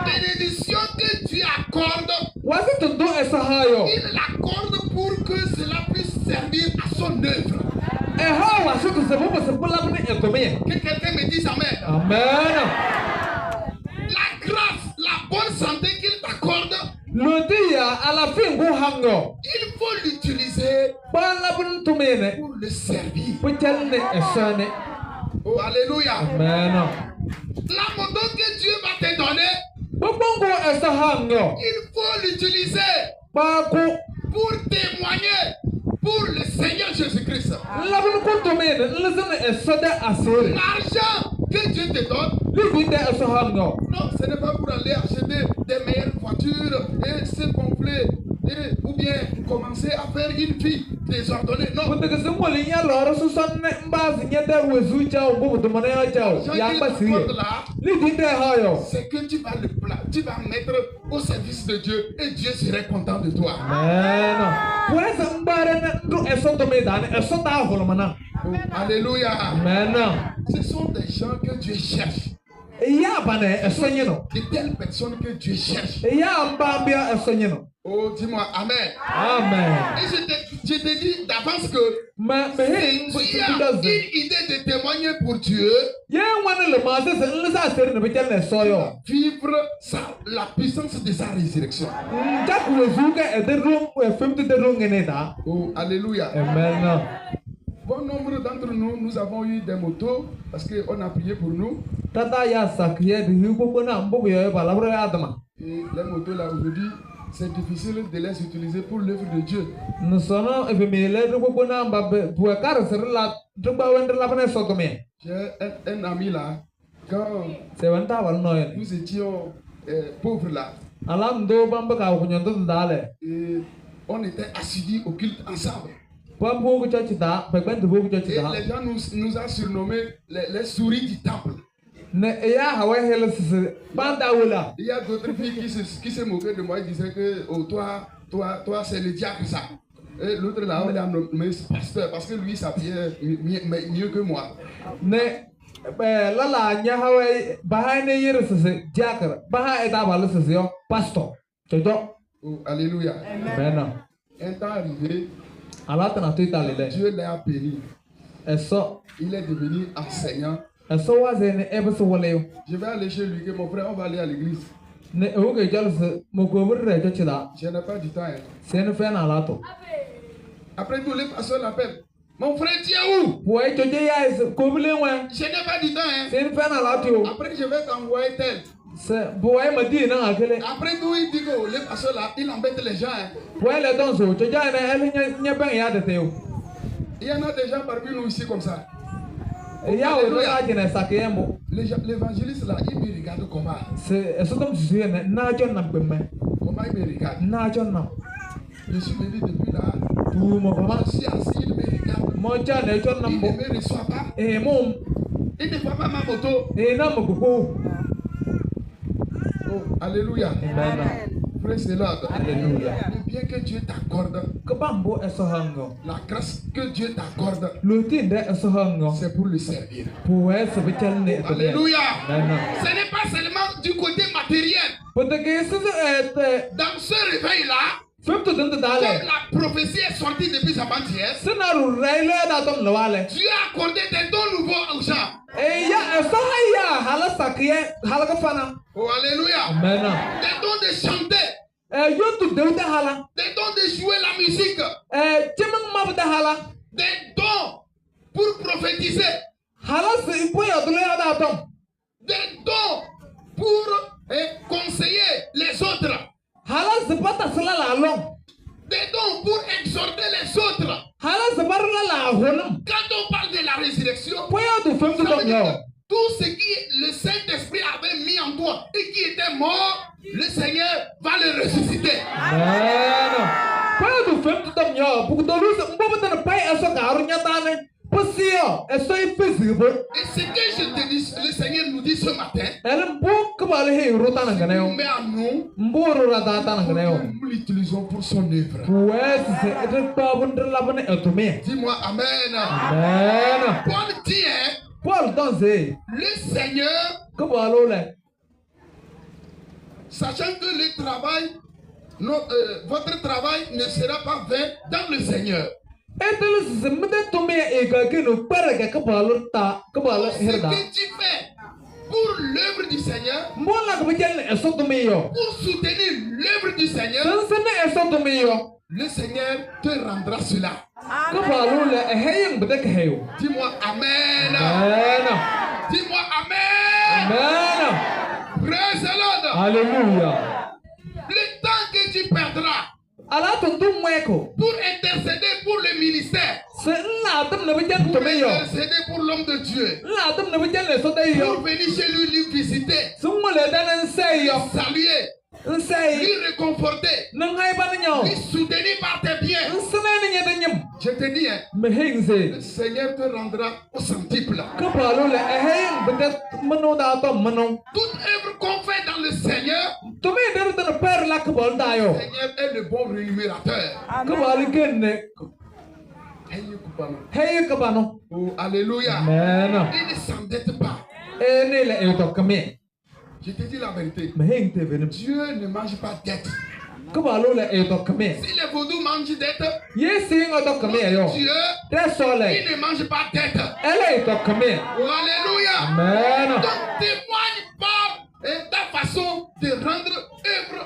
bénédiction que Dieu accorde, il l'accorde pour que cela puisse servir à son œuvre. Que quelqu'un me dise amen. Amen. La grâce, la bonne santé qu'il t'accorde, il faut l'utiliser pour le servir. Oh, alléluia. Amen. L'abandon que Dieu va te donner, il faut l'utiliser pour témoigner pour le Seigneur Jésus-Christ. L'argent que Dieu te donne, non, ce n'est pas pour aller acheter des meilleures voitures et se gonfler ou bien commencer à faire une vie désordonnée. Non. C'est que tu vas mettre au service de Dieu et Dieu serait content de toi. Oh, alléluia. Ce sont des gens que Dieu cherche. De telles personnes que Dieu cherche. Oh, dis-moi amen. Amen. Et je te dis d'avance que si tu as une idée de témoigner pour Dieu, vivre la puissance de sa résurrection. Oh, alléluia. Amen. Bon nombre d'entre nous, nous avons eu des motos parce qu'on a prié pour nous. Et les motos là aujourd'hui, c'est difficile de les utiliser pour l'œuvre de Dieu. Nusono efemele rupo na mbabe buekar serla drba wender la bane sotome. J'ai un ami là, quand Se wanta wal noyen. nous étions pauvres là, Alam do bamba ka kunyondo dale. et on était assidus au culte ensemble. Bambo ku chachita, pekben dubo ku Et chachita. les gens nous ont surnommés les souris du temple. Ne ya hawa hel sise banda wula. Il y a d'autres filles qui se moquaient de moi, ils disaient que oh, toi c'est le diable ça. Et l'autre là, on l'a nommé pasteur parce que lui s'habillait mieux que moi. Ne lala nya hawa baha ne yere sise jakar. Baha eta balu sise yo pastor. Jojo. Oh, alléluia. Bena. Un temps arrivé, Alata na tuita lele. Dieu l'a béni. Eso Il est devenu enseignant. eso wazene ebeso waleyo. Je vais aller chez lui, que mon frère, on va aller à l'église. Ne oge jalse mokobur re chachida. Je n'ai pas du temps. Hein. Sen fe na lato. Après tout, les pasteurs l'appellent. Mon frère, tu es où? Boy choje ya is kobule wen. Je n'ai pas du temps. Hein. Sen fe na lato. Après, je vais t'envoyer tel. Se boy madi na akele. Après tout, il dit que les pasteurs là, il embête les gens. Hein. Boy le donso choje na el nya ben ya de teo. Il y en a des gens parmi nous ici comme ça. Ya o do la jene sakembo. L'évangéliste là, il me regarde comment. Se eso tom suye na jon na gbemme. Comment il me regarde? Na jon na. Je suis venu depuis là. Tu mo fama. Je suis assis, il me regarde. Mo cha ne jon na Il mbo. ne me reçoit pas. Mom. Il ne voit pas ma moto. Na mo go. Oh, alléluia. Amen. Praise the Lord. Alléluia. Le bien que Dieu t'accorde, Kabambo eso hango. la grâce que Dieu t'accorde, Lutinde eso hango. c'est pour le servir. Puwe se bichal ne to. Alléluia. Amen. Ce n'est pas seulement du côté matériel. Porque eso Dans ce réveil-là, Fimtu dinte comme dale. la prophétie est sortie depuis avant-hier, Sinaru raile da tom lawale. Dieu a accordé des dons nouveaux aux gens. Ya eso haya hala sakiye hala ka fana. Oh, alléluia. Amen. Des dons de chanter, Yontu deuta hala. des dons de jouer la musique, Chimang mabda hala. des dons pour prophétiser, Hala se ipoya dule da tom. des dons pour conseiller les autres, Hala se pata sala la long. des dons pour exhorter les autres. Hala se barla la honum. Quand on parle de la résurrection, Poya tu fimtu ça veut tom dire yo. que tout ce qui le Saint-Esprit avait mis en toi et qui était mort, le Seigneur va le ressusciter. Amen. Poya tu fimtu tom yo. Buku dolu se mbo bata pai eso ka harunya tane. Posio eso ifisibo. Et ce que je te dis, le Seigneur nous dit ce matin, Ele mbo kabale he rota na il ganeo. nous met à nous Mboro rata ta na pour ganeo. que nous l'utilisons pour son œuvre. Puwe se etre bundre labane etume. Dis-moi Amen. Amen. Paul dit, hein, Paul danse. le Seigneur, Kabalo le. sachant que le travail, votre travail ne sera pas vain dans le Seigneur. Etel se mede tume ega kinu parega kabalo ta kabalo Ce herda. que tu fais pour l'œuvre du Seigneur, Mbola kabajel eso tume yo. pour soutenir l'œuvre du Seigneur, Sansene eso tume yo. le Seigneur te rendra cela. Kabalo le eheyang bedek heyo. Dis-moi Amen. Amen. Dis-moi Amen. Amen. Praise the Lord. Alléluia. Le temps que tu perdras Ala tuntum mweko. pour intercéder pour le ministère, Se la tam na bajel pour tume yo. intercéder pour l'homme de Dieu, La tam na bajel le so tay yo. pour venir chez lui, lui visiter, Sumo le danan say yo. saluer, Nsay. lui réconforter, Nang hay ba nyo. lui soutenir par tes biens. Nsane ni nyeda nyam. Je te dis, hein, Mehing se. le Seigneur te rendra au centuple. Kabalo le eheyang bedek mano da to mano. Toute œuvre qu'on fait dans le Seigneur, Tume der tan per la kabal da yo. le Seigneur est le bon rémunérateur. Kabali kenne. Hey kabano. Oh, alléluia. Amen. Il ne s'endette pas. Ne le eto kame. Je te dis la vérité. Mehing te venem. Dieu ne mange pas dette. Kabalo le eto kame. Si les vaudous mangent dette, Yesi ngoto kame yo. Dieu, Te sole. il ne mange pas dette. Ele eto kame. Oh, alléluia. Amen. Donc témoigne par ta façon de rendre œuvre,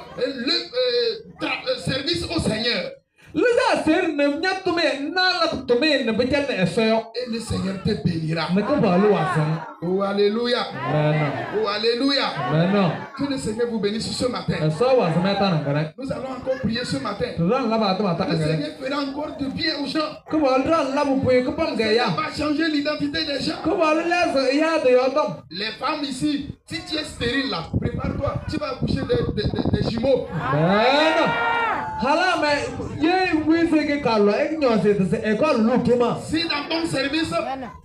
service au Seigneur. Luza ser ne nyatume na la tume ne betel ne esoyo. Et le Seigneur te bénira. Ne ko balu wasan. Oh, alléluia. Amen. Oh, alléluia. Amen. Que le Seigneur vous bénisse ce matin. Eso wasan meta na ngare. Nous allons encore prier ce matin. Ran la ba ta mata Le ngare. Seigneur fera encore de bien aux gens. Ko ba ran la bu puye ko pam ga ya. Ça va changer l'identité des gens. Ko ba la sa ya de yodom. Les femmes ici, si tu es stérile là, prépare-toi. Tu vas accoucher des jumeaux. Amen. Hala me ye wise ke kalo ek nyose de se ekol lukuma. Si dans ton service,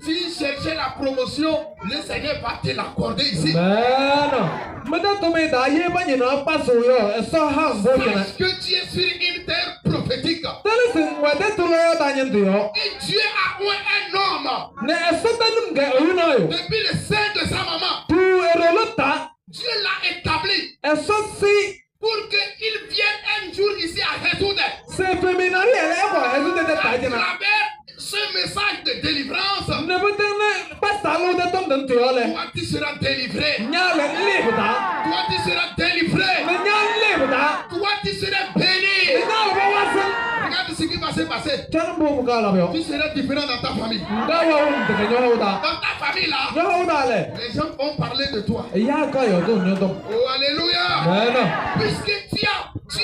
tu cherchais la promotion, le Seigneur va te l'accorder ici. Amen. Meda tome da ye ba nyina paso yo eso ha bo kena. Parce que tu es sur une terre prophétique. Tele sin wa de tulo da nyen yo. Et Dieu a oint un homme Ne eso tanum ga oyuna yo. depuis le sein de sa maman. Tu erolota Dieu l'a établi eso si pour qu'il vienne un jour ici à Hétoudé. se feminari ele ko ezu de À tajina. travers ce message de délivrance, Ne betene pasalo de tom den tuyole. toi tu seras délivré. Nyale libda. Toi tu seras délivré. Me nyale libda. Toi tu seras béni. Ina ba wasan. Regarde ce qui va se passer. Chambo bukala yo. Tu seras différent dans ta famille. Ngawa un de nyoda. Dans ta famille là, Yoda le. les gens vont parler de toi. Ya ka yo do nyodom. Oh, alléluia. Amen. Puisque tu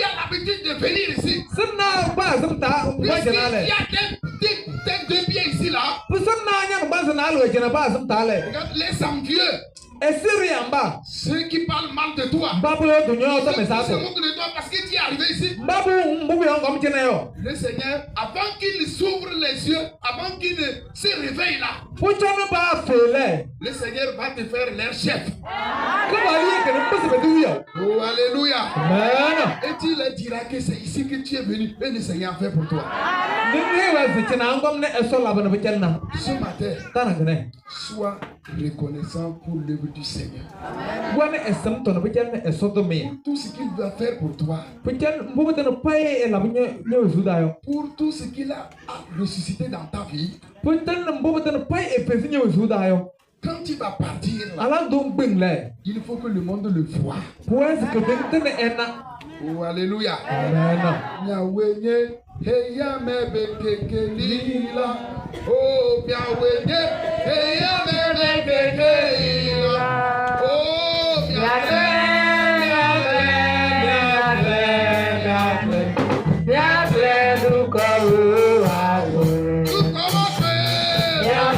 as l'habitude de venir ici. Simna ba simta Puisque wa il y jenale. a tes deux pieds ici là. Simna nya ba sinalo we jena ba simta le. Regarde les envieux. Esiri amba. Ceux qui parlent mal de toi. Babu yo do nyodo Ceux qui se mesato. moquent de toi parce que tu es arrivé ici. Babu mbubu yo ngom jena yo. Le Seigneur, avant qu'il s'ouvre les yeux, avant qu'il ne se réveille là, Puchana ba fele. le Seigneur va te faire leur chef. Ko ba ye ke ne pese be yo. Oh, alléluia. Amen. Et tu leur diras que c'est ici que tu es venu et le Seigneur a fait pour toi. Ni wa zichina ngom ne eso la bana bechelna. Ce matin, Tana gane. sois reconnaissant pour l'œuvre du Seigneur. Wane esam to na bechelna eso do me. Tout ce qu'il va faire pour toi, Puchel mbubu de no paye e la bunye nyo zuda yo. pour tout ce qu'il a ressuscité dans ta vie. Puchel mbubu de no paye e pesi nyo zuda yo. Quand tu vas partir, là, Ala do mbing le. il faut que le monde le voie. Pues que tene ena. Oh, alléluia. Amen. Miawenye, heya mebe kekelila. Oh, miawenye, heya mebe kekelila. Oh, tout comment faire.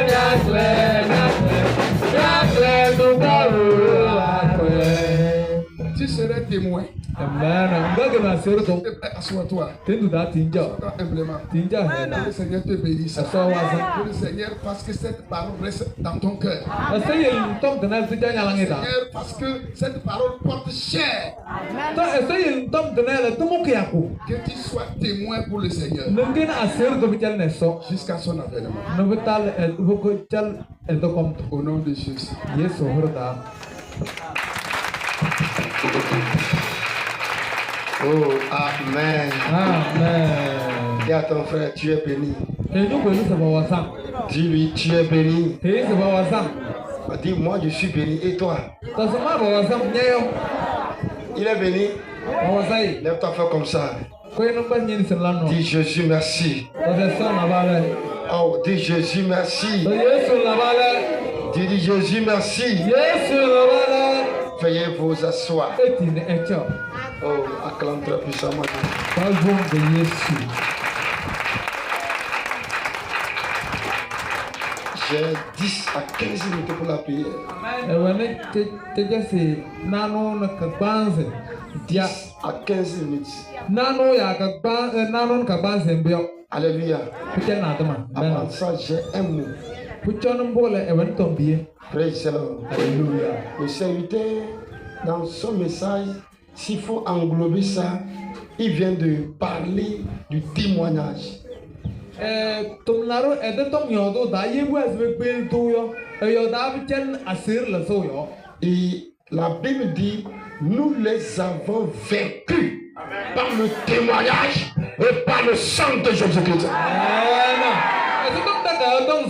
Alléluia. Tout comment faire. Tu serais témoin. Amen. Ngaga na serto. Assois-toi. Tendu da tinja. Assois-toi humblement. Tinja. Que le Seigneur te bénisse. Aso wasan. Que le Seigneur fasse que cette parole reste dans ton cœur. Asayel tom tenal tinja nyalangita. Seigneur, parce que cette parole porte chair. Ta asayel tom tenal tumuki yaku. Que tu sois témoin pour le Seigneur Nungkin aserto bichal neso. jusqu'à son avènement. Nobetal el uko chal el dokom. Au nom de Jésus. Yesu horda. Oh, amen. Amen. Dis à ton frère, tu es béni. Enyu kwenu seba wasam. Dis-lui, tu es béni. He seba wasam. Dis, moi, je suis béni. Et toi? Tasama ba wasam nyayo. Il est béni. Wasai. Lève-toi, fais comme ça. Kwenu ba nyini selano. Dis Jésus, merci. Tasesa na bale. Oh, dis Jésus, merci. Yesu na bale. Dis Jésus, merci. Yesu na bale. Veuillez vous asseoir. Etine echo. Oh, acclame très puissamment. Pardon de Yesu. J'ai 10 à 15 minutes pour la prière. Ewane teja se nano na kabanze. Dia 10 à 15 minutes. nano ya kaban nano kabanze mbio. Alléluia. Pucha na dama. Avant ça, j'ai un mot. Pucha no mbole ewen tombie. Praise the Lord. Alléluia. Le serviteur, dans son message, s'il faut englober ça, il vient de parler du témoignage. tum laro ede tom yodo da yebu azbe pel to yo yo da bichen asir la so yo. Et la Bible dit, nous les avons vaincus par le témoignage et par le sang de Jésus-Christ. Est-ce que tu as donc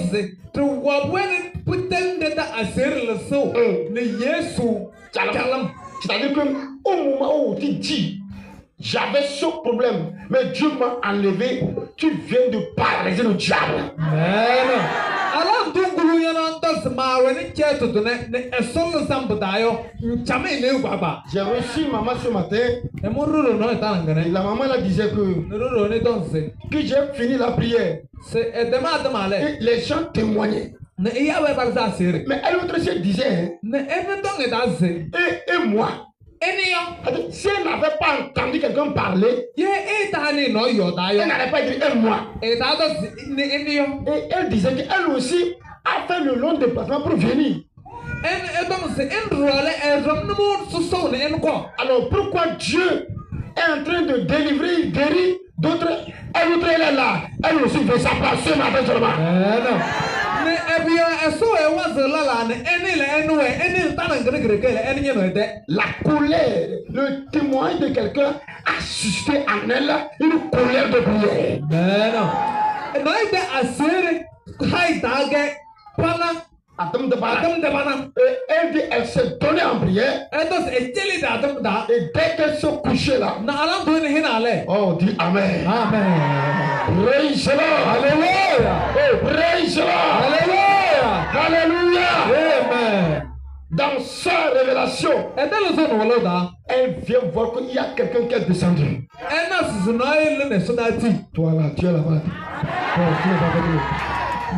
tu vois bien putain de ta asir la so ne Yesu chalam. C'est-à-dire que au moment où tu dis j'avais ce problème, mais Dieu m'a enlevé, tu viens de paralyser le diable. Alors, tu gulu yana ntas maweni cheto ne esol sambudayo chame ne baba. J'ai reçu maman ce matin. E moruro no etangane. Et la maman là disait que Moruro ne donse. que j'ai fini la prière. C'est edema Et les gens témoignaient. Ne iya we barza sere. Mais elle autre chose disait Ne even dong edase. et moi. Eniyo. Si elle n'avait pas entendu quelqu'un parler, Ye etani no yo dayo. elle n'allait pas dire et moi. Etado ne eniyo. Et elle disait qu'elle aussi a fait le long déplacement pour venir. En edonse en role e romno so so ne en ko. Alors pourquoi Dieu est en train de délivrer, guérir d'autres? Elle autre elle est là. Elle aussi veut sa place ce matin seulement. Non. Ne ebio eso e wazela la ne eni le enwe eni tana gregregele eni no ede. La colère, le témoignage de quelqu'un a suscité en elle une colère de prière. Non. No ide asere hai dage pana Adam de adam de bana. Elle dit, elle s'est donnée en prière. Edos ejeli da adam da. Et dès qu'elle se couchait là, Na alam do ni hinale. oh, dit Amen. Amen. Praise the Lord. Hallelujah. Oh, praise the Lord. Hallelujah. Alléluia. Amen. Dans sa révélation, Edelo so no lo da. elle vient voir qu'il y a quelqu'un qui est descendu. Enas zunoy le ne sodati. Toi là, tu es là-bas. Toi, tu n'es pas avec nous.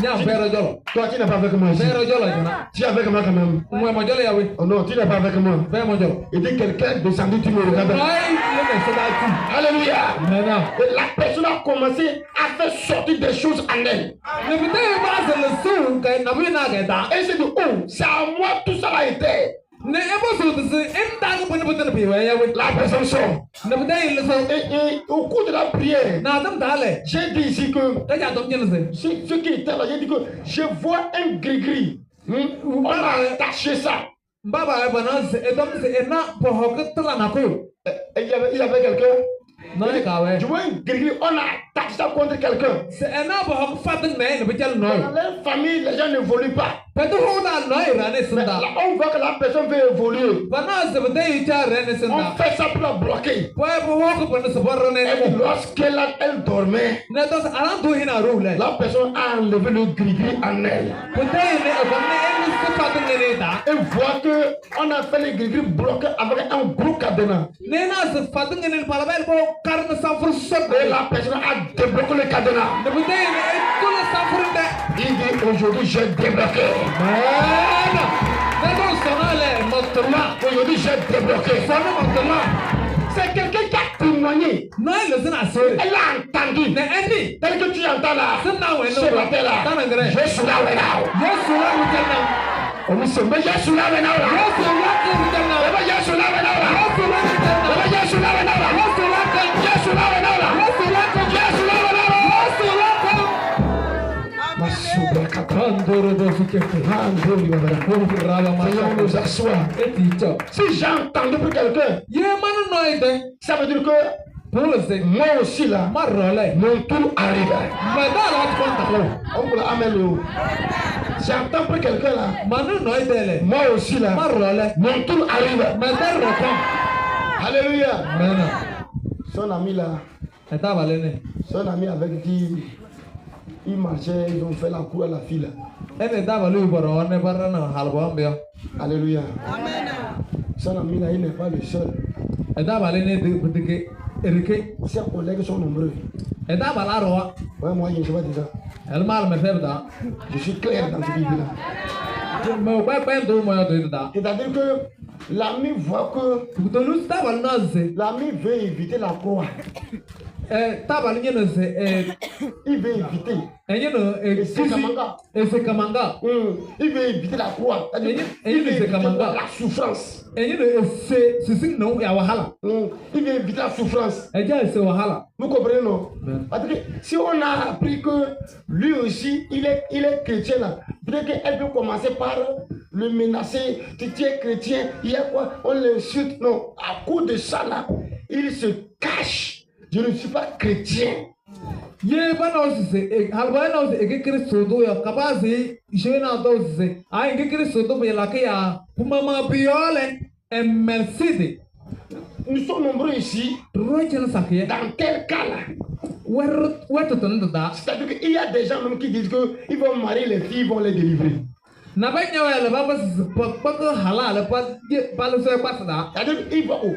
Nya vero jolo. Toi, tu n'es pas avec moi ici. Vero jolo jona. Tu es avec moi quand même. Mwe mo jolo yawe. Oh non, tu n'es pas avec moi. Vero mo jolo. Et dès que quelqu'un est descendu, tu me regardes. Zunoy le ne sodati. Alléluia. Amen. Et la personne a commencé à faire sortir des choses en elle. Ne bite ba se le so kai na bina ga da. Et c'est de oh, c'est à moi tout ça a été. Ne ebo so de se enda ga bune bune bi wa yawe. La personne sort. Ne bite le so. Et au cours de la prière, Na adam dale. j'ai dit ici que Ta ja dom nyen se. ce qui était là, j'ai dit que je vois un gris-gris. On a attaché ça. Baba e bana se edom se ena po hoketla na ko. Et il y avait quelqu'un. No e ka we. Je vois un gris-gris, on a attaché ça contre quelqu'un. Se ena po hok fatin ne bitel no. Dans leur famille, les gens n'évoluent pas. Peto ho da no e rane Mais sunda. là, on voit que la personne veut évoluer. Bana se bide ita rane On sunda. fait ça pour la bloquer. Po e po hok bana se borro ne Et mo. lorsqu'elle dormait, Ne to alan do hina rule. la personne a enlevé le gris-gris en elle. Bide ne e bana e se fatin ne da. Et voit que on a fait les gris-gris bloqués avec un gros cadenas. Ne na se fatin ne palabel ko karna sanfur Et sot. la personne a débloqué le cadenas. Ne bide ne e to la sanfur de. Il dit aujourd'hui j'ai débloqué. Mana. Ne to sonale motla. Aujourd'hui j'ai débloqué. Sona motla. C'est quelqu'un qui a témoigné. No e le zina sere. Elle a entendu. Ne eni. Tel que tu entends là. Sin na we no. Ce matin là. Je suis là maintenant. Yesu la mutelna. On me semble je suis là maintenant là. Yesu la mutelna. Je suis là maintenant là. Yesu la mutelna. Je suis là maintenant là. Yesu la mutelna. Je suis là maintenant là. Yesu la mutelna. Je suis là maintenant là. Yesu la mutelna. Masubra kata. Andoro do fikete. Andori babara. Raba Veuillons nous ma. asseoir. Eticho. Si j'ai entendu pour quelqu'un, Ye manu noide. ça veut dire que Pour se. moi aussi là, Marole. mon tour arrive. Madara konta ko. On vous l'a amené. J'entends pour quelqu'un là, Manu noide le. moi aussi là, Marole. mon tour arrive. Madara kon. Alléluia. Mena. Son ami là, Eta balene. son ami avec qui il marchait, ils ont fait la cour à la fille là. Ene da balu boro ne barana halbo ambio. Alléluia. Son ami là, il n'est pas le seul. Eta balene de butike. Erike. Ses collègues sont nombreux. Eta balaro. Ouais, moi, je ne sais pas dire ça. El mal me febda. Je suis clair dans ce qu'il dit là. Me ba ben do mo do da. C'est-à-dire que l'ami voit que Kutolu sta bal naze. l'ami veut éviter la croix. tabal ñu ne c'est il veut éviter. ñu ne C'est Kamanga. c'est Kamanga. Il veut éviter la croix. Il veut éviter la souffrance. ñu ne c'est sing no ya wahala. Il veut éviter la souffrance. C'est wahala. Vous comprenez, non? Parce que si on a appris que lui aussi, il est chrétien là, peut-être qu'elle peut commencer par le menacer. Tu es chrétien, il y a quoi? On l'insulte. Non, à cause de ça là, il se cache. Je ne suis pas chrétien. Ye bana osise halbana osise ke Kristo do ya kabazi jena do osise ai ke Kristo do ya la ya pumama biole emerside. Nous sommes nombreux ici. Dans tel cas là, c'est-à-dire qu'il y a des gens même qui disent qu'ils vont marier les filles, ils vont les délivrer. C'est-à-dire, il va où?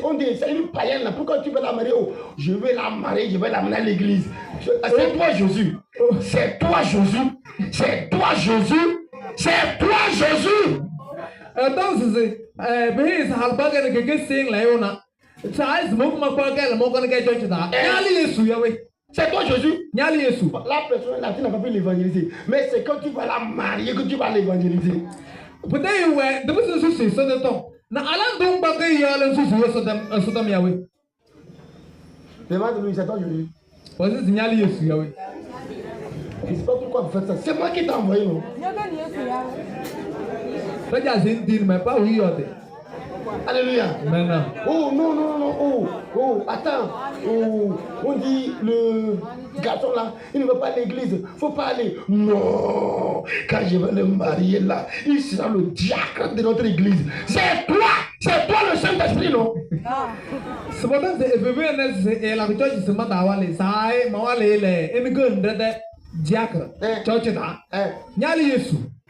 On dit, c'est une païenne là, pourquoi tu veux la marier? Oh, je vais la marier, je vais la mener à l'église. C'est toi Jésus. C'est toi Jésus. C'est toi Jésus. C'est toi Jésus. C'est toi Jésus. La personne là, tu n'as pas pu l'évangéliser. Mais c'est quand tu vas la marier que tu vas l'évangéliser. Demande-lui, c'est toi Jésus. Je ne sais pas pourquoi vous faites ça. C'est moi qui t'ai envoyé, non? Alléluia. Oh non, non, non, oh, attends. Oh, on dit le garçon là, il ne va pas à l'église, il ne faut pas aller. Non, quand je vais le marier là, il sera le diacre de notre église. C'est toi le Saint-Esprit, non?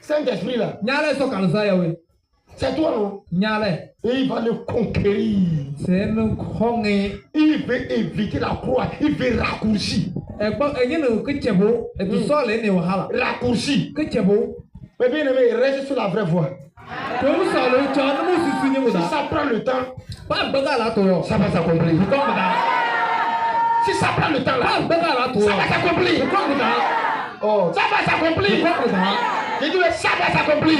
Saint-Esprit là. C'est toi, non? Et il va le conquérir. Il veut éviter la croix. Il veut raccourcir. Raccourci. Mais bien aimé, reste sur la vraie voie. Si ça prend le temps, ça va s'accomplir. Si ça prend le temps là, ça va s'accomplir. Oh, ça va s'accomplir. J'ai dit, ça va s'accomplir.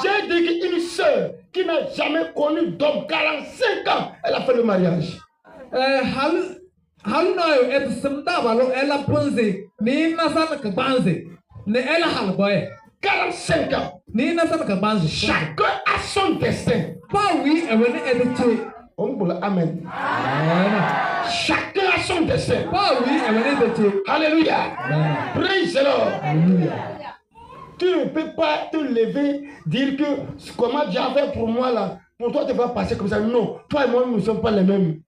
J'ai dit qu'une soeur qui n'a jamais connu d'homme, 45 ans, elle a fait le mariage. Elle 45 ans. Chacun a son destin. Amen. Chacun a son destin. Alléluia. Praise the Lord. Tu ne peux pas te lever, dire que comment Dieu a fait pour moi là, pour toi tu vas passer comme ça. Non, toi et moi nous ne sommes pas les mêmes.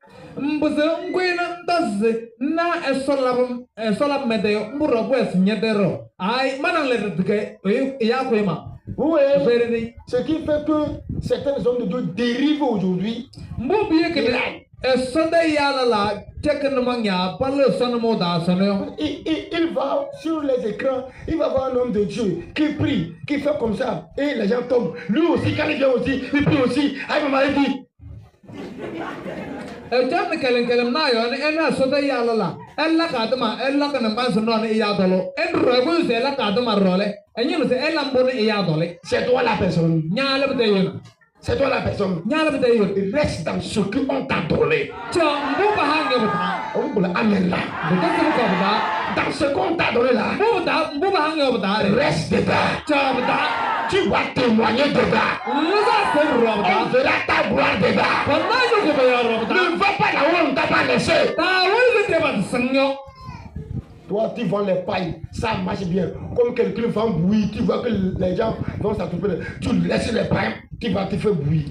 Oui, ce qui fait que certains hommes de Dieu dérivent aujourd'hui. Il va sur les écrans, il va voir un homme de Dieu qui prie, qui fait comme ça, et les gens tombent. Lui aussi, quand il vient aussi, il prie aussi. Ah, il m'a dit. C'est toi la personne. C'est toi la personne. Reste dans ce qu'on t'a donné. Amen là. Dans ce qu'on t'a donné là. Reste dedans. Tu vas témoigner dedans. On verra ta gloire dedans. Ne va pas là où on ne t'a pas laissé. Toi, tu vends les pailles, ça marche bien. Comme quelqu'un fait un bruit, tu vois que les gens vont s'attraper. Tu laisses les pailles, tu vas te faire bouillir.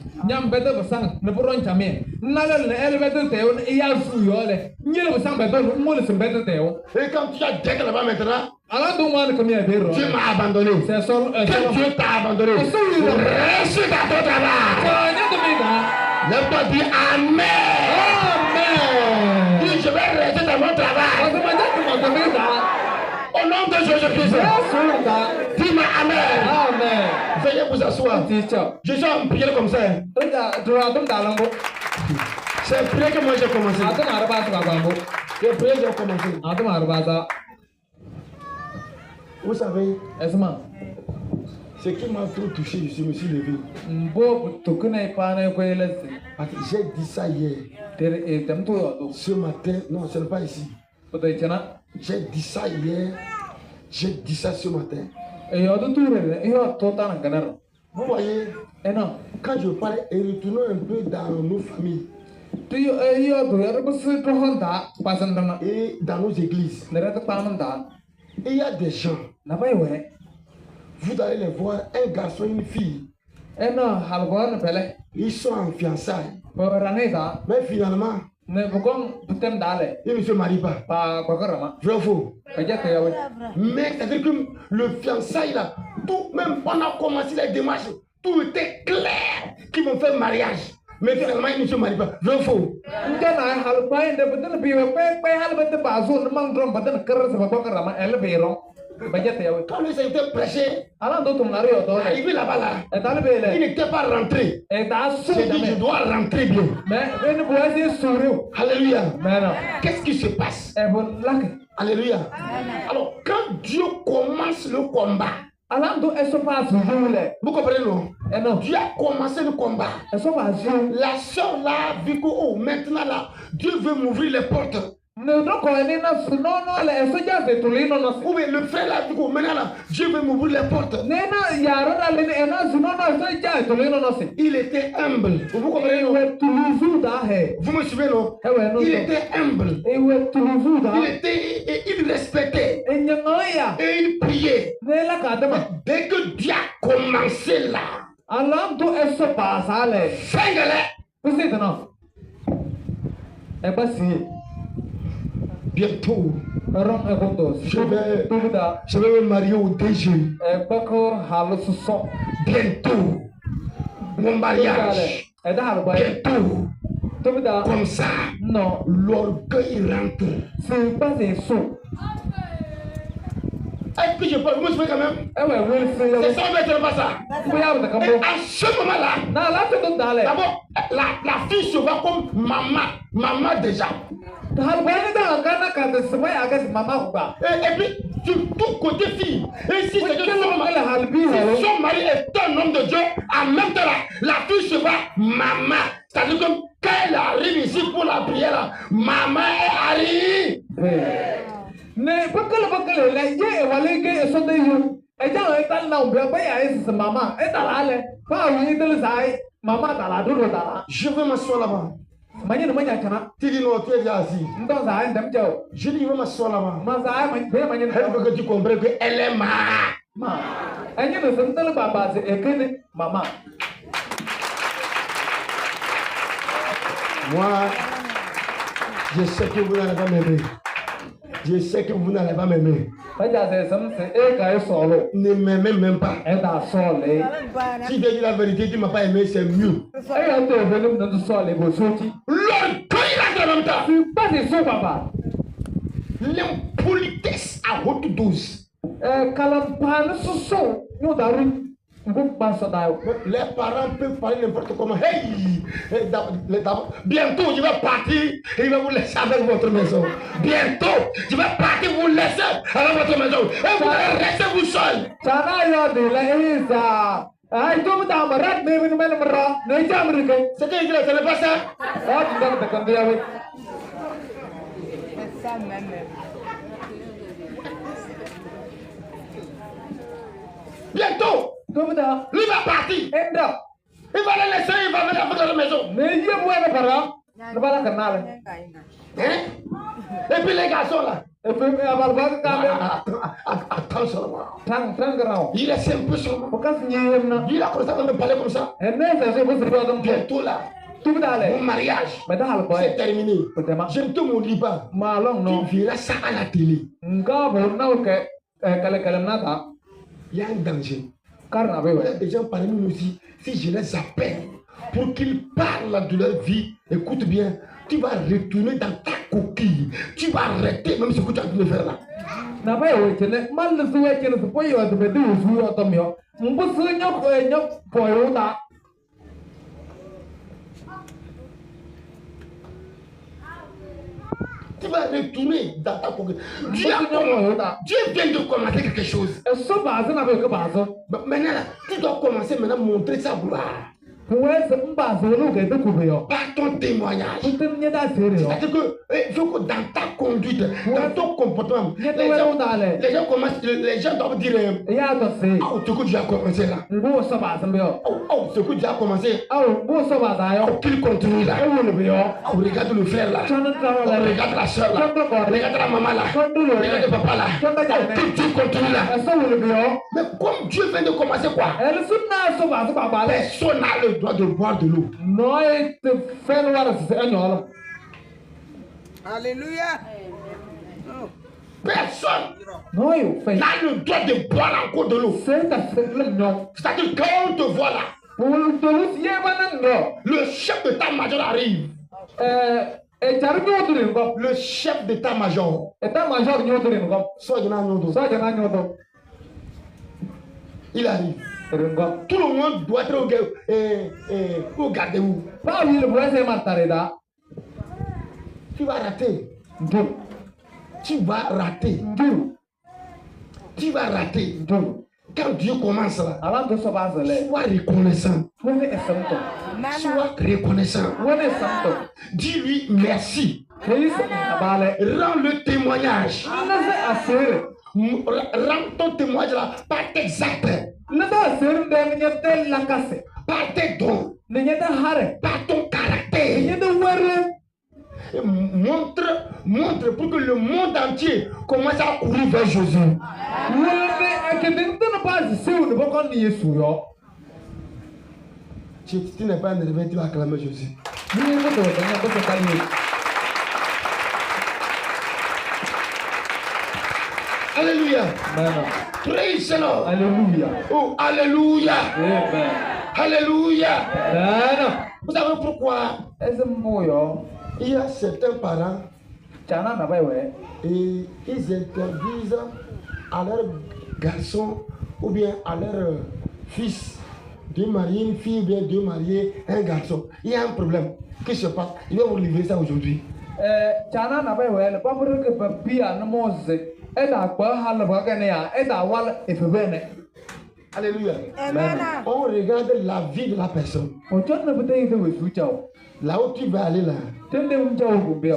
Et quand tu as dit là-bas maintenant, tu m'as abandonné. Quand Dieu t'a abandonné, reste dans ton travail. Lève-toi, dis Amen. Amen. Dis je vais rester dans mon travail. Au nom de Jésus-Christ. Dis-moi Amen. Amen. Veuillez vous asseoir. Je suis en prière comme ça. C'est après que moi j'ai commencé. Atu marabasa bagambo. C'est après que j'ai commencé. Atu marabasa. Vous savez, Esma. ce qui m'a trop touché, je me suis levé. Mbo tukuna ipana kwa elesi. Parce que j'ai dit ça hier. Tere temtu yodo. Ce matin, non, ce n'est pas ici. Poto ichana. J'ai dit ça hier. J'ai dit ça ce matin. Yodo ture. Yo tota nanganaro. Vous voyez, Non. quand je parle, et retournons un peu dans nos familles Tu yo do busu to honda pasandana. et dans nos églises. Nerata pamanda. Et il y a des gens, Na bai we. vous allez les voir, un garçon et une fille, Halgor pele. ils sont en fiançailles. Raneda. Mais finalement, Ne bukong putem dale. ils ne se marient pas. Pa kokorama. Vrai ou faux? Kajata yawe. Mais c'est-à-dire que le fiançailles là, tout, même on a commencé les démarches, tout était clair qu'ils vont faire mariage. Mais finalement, ils ne se marient pas. Vrai ou faux? Ngana halpai de betul biwe pe hal betul bazu mang drom betul keras sama kokorama elbero. Kajata yawe. Quand le Seigneur prêchait, Ala do tum ngari yodo. arrivé là-bas là, Etale il bele. n'était pas rentré. Eta su J'ai dit, je dame. dois rentrer bien. Mais ben boise suru. Alléluia. Meno. Qu'est-ce qui se passe? Bon lak. Alléluia. Alors, quand Dieu commence le combat, Ala do eso pas jule. vous comprenez non? Non. Dieu a commencé le combat. Eso pas jule. La soeur là, vu que oh, maintenant là, Dieu veut m'ouvrir les portes. Ne do ko ni na su no le eso ja de tulino no. Ou bien le frère là, vu que maintenant là, Dieu veut m'ouvrir les portes. Nena yaro da le ena su no eso ja de tulino no se. Il était humble. Vous comprenez non? Ewe tuluzu da he. Vous me suivez non? Ewe no. Il était humble. Ewe tuluzu da. Il respectait. Enyangoya. Et il priait. Nela ka de. Dès que Dieu a commencé là, Alam do eso pasale. fingale. Pusi de no. E basi. Bientôt, Rom e kondos. Je vais- Tubuda. je vais me marier au DG. E bako halu suso. Bientôt, mon mariage. E da halu bai. Bientôt, Tubuda. comme ça, No. l'orgueil rentre. C'est pas des sous. Est-ce que je parle? Vous me suivez quand même? Ewe will C'est see. ça, mais c'est pas ça. Kuya da Et kambo. à ce moment-là, Na la te dale. d'abord, la fille se voit comme maman. Maman déjà. Hal bai da kana ka da sai aga mama ba. Et puis, sur tout côté fille. Et si c'est que son mari, halbi si son mari est un homme de Dieu, en même temps, là, la fille se voit maman. C'est-à-dire comme quand elle arrive ici pour la prière, là, maman est arrivée. Ne bakal la ye wale ke so de yu. E ja e tal na ubia ba ya is mama. E talale. Fa wi del sai. Mama tala do tala. Je veux m'asseoir là-bas. Manya manya kana. Tu dis non, tu es déjà assis. Ndo sai ndam jaw. Je dis, je veux m'asseoir là-bas. Ma sai man be manya. Elle veut que tu comprennes qu'elle est ma. Ma. Anya no santal baba se e kene mama. Moi, je sais que vous n'allez pas m'aimer. Je sais que vous n'allez pas m'aimer. Ba ja se sam se e ka e solo. Ne m'aimez même pas. E da sole. Si tu dis la vérité, tu ne m'as pas aimé, c'est mieux. E ya to venum na sole bo soti. L'orgueil rentre en même temps. Tu pas de so baba. L'impolitesse à haute dose. Kalampan susu. No daru. Ngum ba so dayo. Les parents peuvent parler n'importe comment. Hey! Bientôt, je vais partir et je vais vous laisser avec votre maison. Bientôt, je vais partir vous laisser avec votre maison. Et vous allez rester vous seul. Sana yo de la isa. Ai tu ta marat me men mara. Ne jam ri kai. C'est que je ne sais pas ça. Ah tu dak kan dia we. C'est ça même. Bientôt, Tu da. lui va partir. Enda. Il va les laisser, il va venir avec votre maison. Ne ye bu na para. Ne bala kanal. Hein? Et puis les garçons là. E pe abal ba ka be. Attends seulement. Tang grau. Il est un peu seulement. Bekas nyem na. Il a commencé à me parler comme ça. E ne sa se bu se dam ke. Bientôt là, Tu da mon le. mariage, Me da hal c'est boy. terminé. Petema. Je ne te maudis pas. Malong no. Tu verras ça à la télé. Nga bo na ke kale na ta. Il y a un danger. Karna be Il y we. a des gens parmi nous aussi, si je les appelle pour qu'ils parlent de leur vie, écoute bien, tu vas retourner dans ta coquille. Tu vas arrêter même ce que tu as pu me faire là. Na ba we tene mal su we tene su poyo de be du su yo to myo. Mbu su nyok poyo ta. tu vas retourner dans ta congrégation. Dieu vient de commencer quelque chose. Maintenant, tu dois commencer maintenant à montrer sa gloire. Par ton témoignage. C'est-à-dire que il faut que dans ta conduite, dans ton comportement, les gens doivent dire oh, ce que tu as commencé là. Oh, ce que tu as commencé. Oh, qu'il continue là. Oh, regarde le frère là. Oh, regarde la soeur là. Regarde la maman là. Regarde le papa là. Oh, que Dieu continue là. Mais comme Dieu vient de commencer quoi? Personne n'a le droit de boire de l'eau. Alléluia. Personne n'a le droit de boire encore de l'eau. C'est-à-dire quand on te voit là, le chef d'état-major arrive. Le chef d'état-major. Il arrive. Tout le monde doit être au gardez-vous. Tu vas rater. Tu vas rater. Tu vas rater. Quand Dieu commence là, sois reconnaissant. Sois reconnaissant. Dis-lui merci. Rends le témoignage. Rends ton témoignage là par tes actes. Par tes dons. Par ton caractère. Montre pour que le monde entier commence à courir vers Jésus. Tu n'es pas énervé, tu vas acclamer Jésus. Alléluia. Praise the Lord. Alléluia. Oh, alléluia. Amen. Alléluia. Amen. Vous savez pourquoi il y a certains parents et ils interdisent à leurs garçons ou bien à leurs fils de marier une fille ou bien de marier un garçon. Il y a un problème. Qu'est-ce qui se passe? Il va vous livrer ça aujourd'hui. Alléluia. On regarde la vie de la personne. Là où tu vas aller là,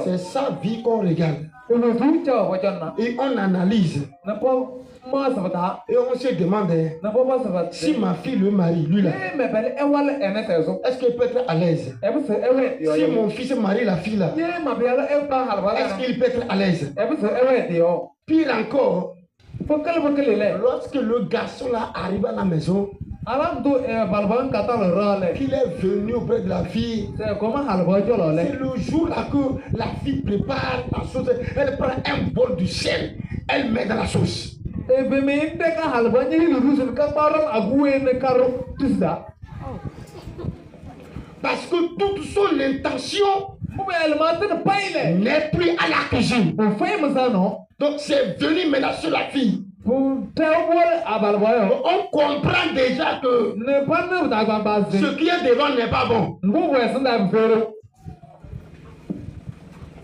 c'est sa vie qu'on regarde. Et on analyse. Et on se demande si ma fille le marie, lui là, est-ce qu'il peut être à l'aise? Si mon fils marie la fille là, est-ce qu'il peut être à l'aise? Pire encore, lorsque le garçon là arrive à la maison, qu'il est venu auprès de la fille, c'est le jour là que la fille prépare la sauce. Elle prend un bol du sel, elle met dans la sauce. Parce que toute son intention n'est plus à la cuisine. Donc c'est venu maintenant sur la fille. On comprend déjà que ce qui est devant n'est pas bon.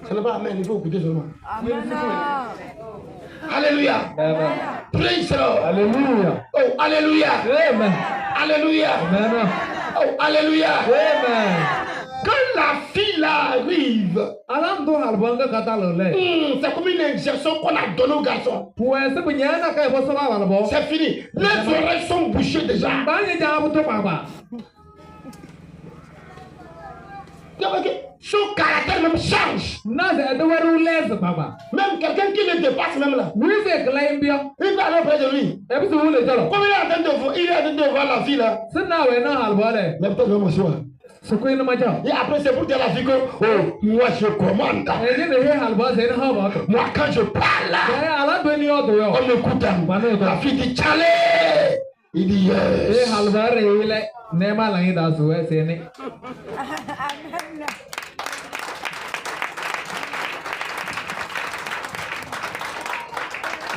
Ce n'est pas amen, il faut écouter seulement. Alléluia. Praise the Lord. Alléluia. Oh, alléluia. Amen. Alléluia. Amen. Oh, alléluia. Amen. Quand la fille là arrive, c'est comme une injection qu'on a donnée au garçon. C'est fini. Les oreilles sont bouchées déjà. Son caractère même change. Même quelqu'un qui le dépasse même là. Il va aller près de lui. Comme il est en train de voir la fille là. Mais peut-être même aussi. Et après c'est pour dire la fille que oh, moi je commande. Moi quand je parle là, on m'écoute. La fille dit Tchalé. Il dit yes.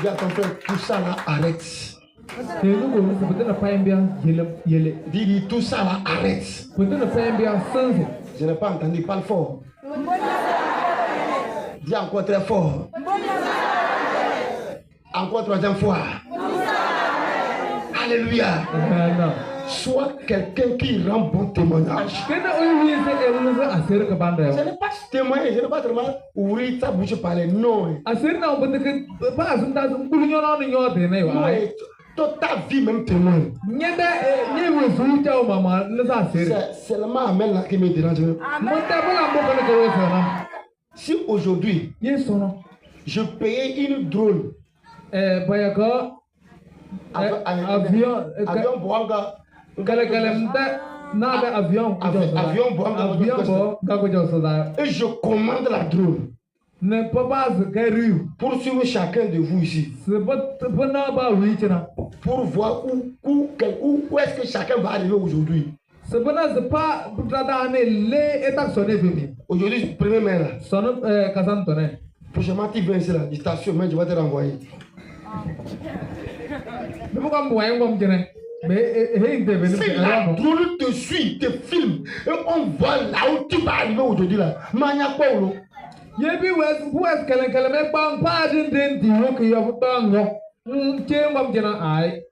Dis à ton frère, tout ça là arrête. Dis tout ça là arrête. Je n'ai pas entendu, parle fort. Dis encore très fort. Encore troisième fois. Alléluia. Amen. Sois quelqu'un qui rend bon témoignage. Kena oyi se asir ke bande. Ce n'est pas témoigner, ce n'est pas seulement ouvrir ta bouche et parler. Non. Asir na obete ke pa asunta ngulunyo na nyo de ne wa. Toute ta vie même témoigne. Nyende nyewe zuja o mama le sa asir. C'est seulement Amen là qui me dérange. Monta bola mbo ko ko so na. Si aujourd'hui, je payais une drone. Bayaka avion Boanga. Avion Et je commande la drone. Ne peut pas pour suivre chacun de vous ici. Pour voir où est-ce que chacun va arriver aujourd'hui. Aujourd'hui, premier mai là. Prochainement, tu viens ici là, la station, mais je vais te renvoyer. Si la drone te suit, te filme, et on voit là où tu vas arriver aujourd'hui là. Mania Paulo. Yebi west kelen bang pa din di wo ki yo bang yo. Ngam jena ai.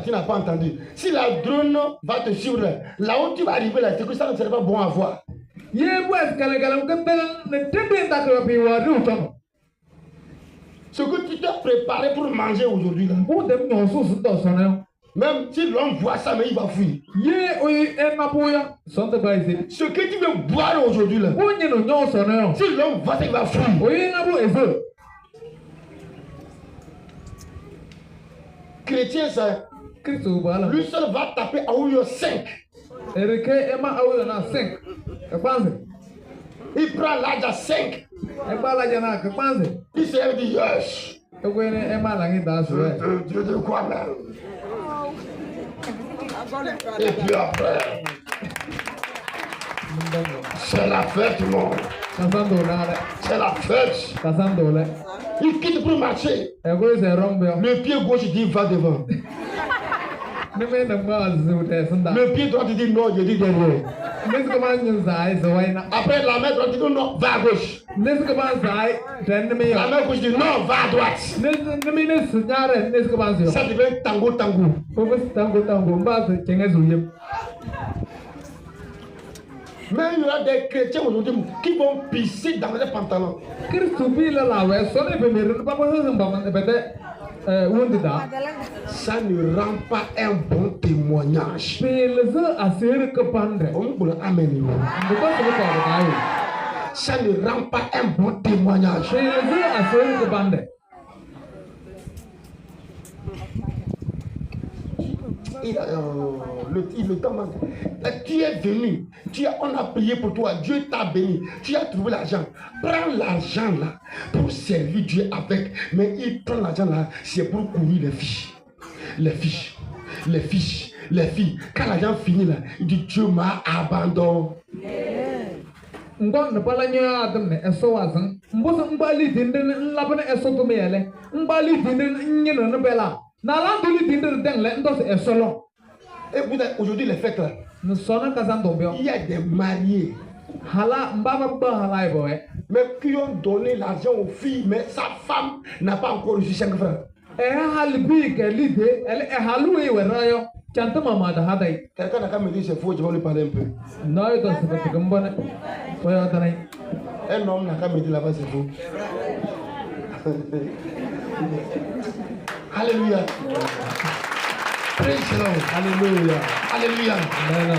Tu n'as pas entendu. Si la drone va te suivre là où tu vas arriver là, c'est que ça ne serait pas bon à voir. Ce que tu t'es préparé pour manger aujourd'hui là. Même si l'homme voit ça, mais il va fuir. Ce que tu veux boire aujourd'hui là. Si l'homme voit ça, il va fuir. Chrétien, ça. Lui seul va taper à Oyo 5. Il prend l'âge à 5. Il se dit yes. Dieu de quoi même. Et puis après, c'est la fête, mon. C'est la fête. Il quitte pour marcher. Le pied gauche dit va devant. Le pied droit dit non, je dis derrière. Après la main droite dit non, va à gauche. La main gauche dit non, va à droite. Ça devient tango. Mais il y aura des chrétiens aujourd'hui qui vont pisser dans les pantalons. Ça ne rend pas un bon témoignage. Ça ne rend pas un bon témoignage. Le temps manque. Tu es venu, on a prié pour toi, Dieu t'a béni, tu as trouvé l'argent. Prends l'argent là pour servir Dieu avec. Mais il prend l'argent là, c'est pour courir les filles. Quand l'argent finit là, il dit Dieu m'a abandonné. Ngon pala nya adam ne eso wazan mboso mbali dinde labane eso to mele mbali dinde nyeno no bela na la doli dinde dengle ndo eso lo. Et aujourd'hui les fêtes là, nous sommes il y a des mariés hala mbaba ba hala boy mais qui ont donné l'argent aux filles mais sa femme n'a pas encore reçu 5 francs. Halbi ke lide elle halu e werayo chanta mama da hadai. Quelqu'un n'a qu'à me dire c'est faux, je vais lui parler un peu. Non, il doit se faire comme bon. Un homme n'a qu'à me dire là-bas c'est faux. Alléluia. Praise the Lord. Alléluia. Alléluia. Amen.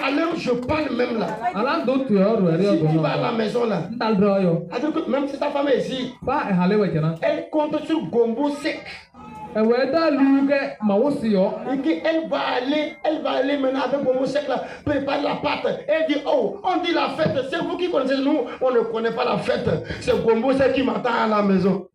Alors je parle même là. Si tu vas à la maison là, même si ta femme est ici, elle compte sur Gombo sec. Et elle va aller maintenant avec Gombo sec là, préparer la pâte. Elle dit, oh, on dit la fête, c'est vous qui connaissez, nous, on ne connaît pas la fête. C'est Gombo sec qui m'attend à la maison.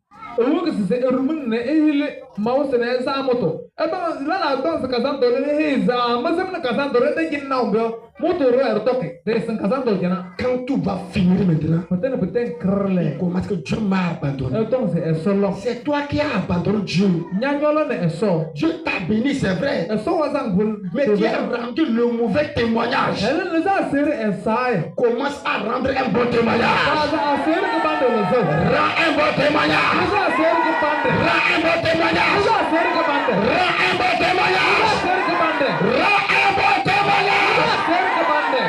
Então, lá na dança casando ele mas na casando ele tem que não viu muito raro toque descem casando que na Quand tout va finir maintenant, peut-être crle comment est-ce que Dieu m'a abandonné? então é solo C'est toi qui as abandonné Dieu. nyanyolo ne é só Dieu t'a béni, c'est vrai. é só wazang bul Mais tu as rendu le mauvais témoignage. ela não já ser é sai Commence à rendre un bon témoignage. a ser que bande lo so Rends un bon témoignage. não já ser que bande Rends un bon não témoignage. já ser que bande Rends un bon não témoignage. já ser que bande Rends un bon témoignage. não já ser que bande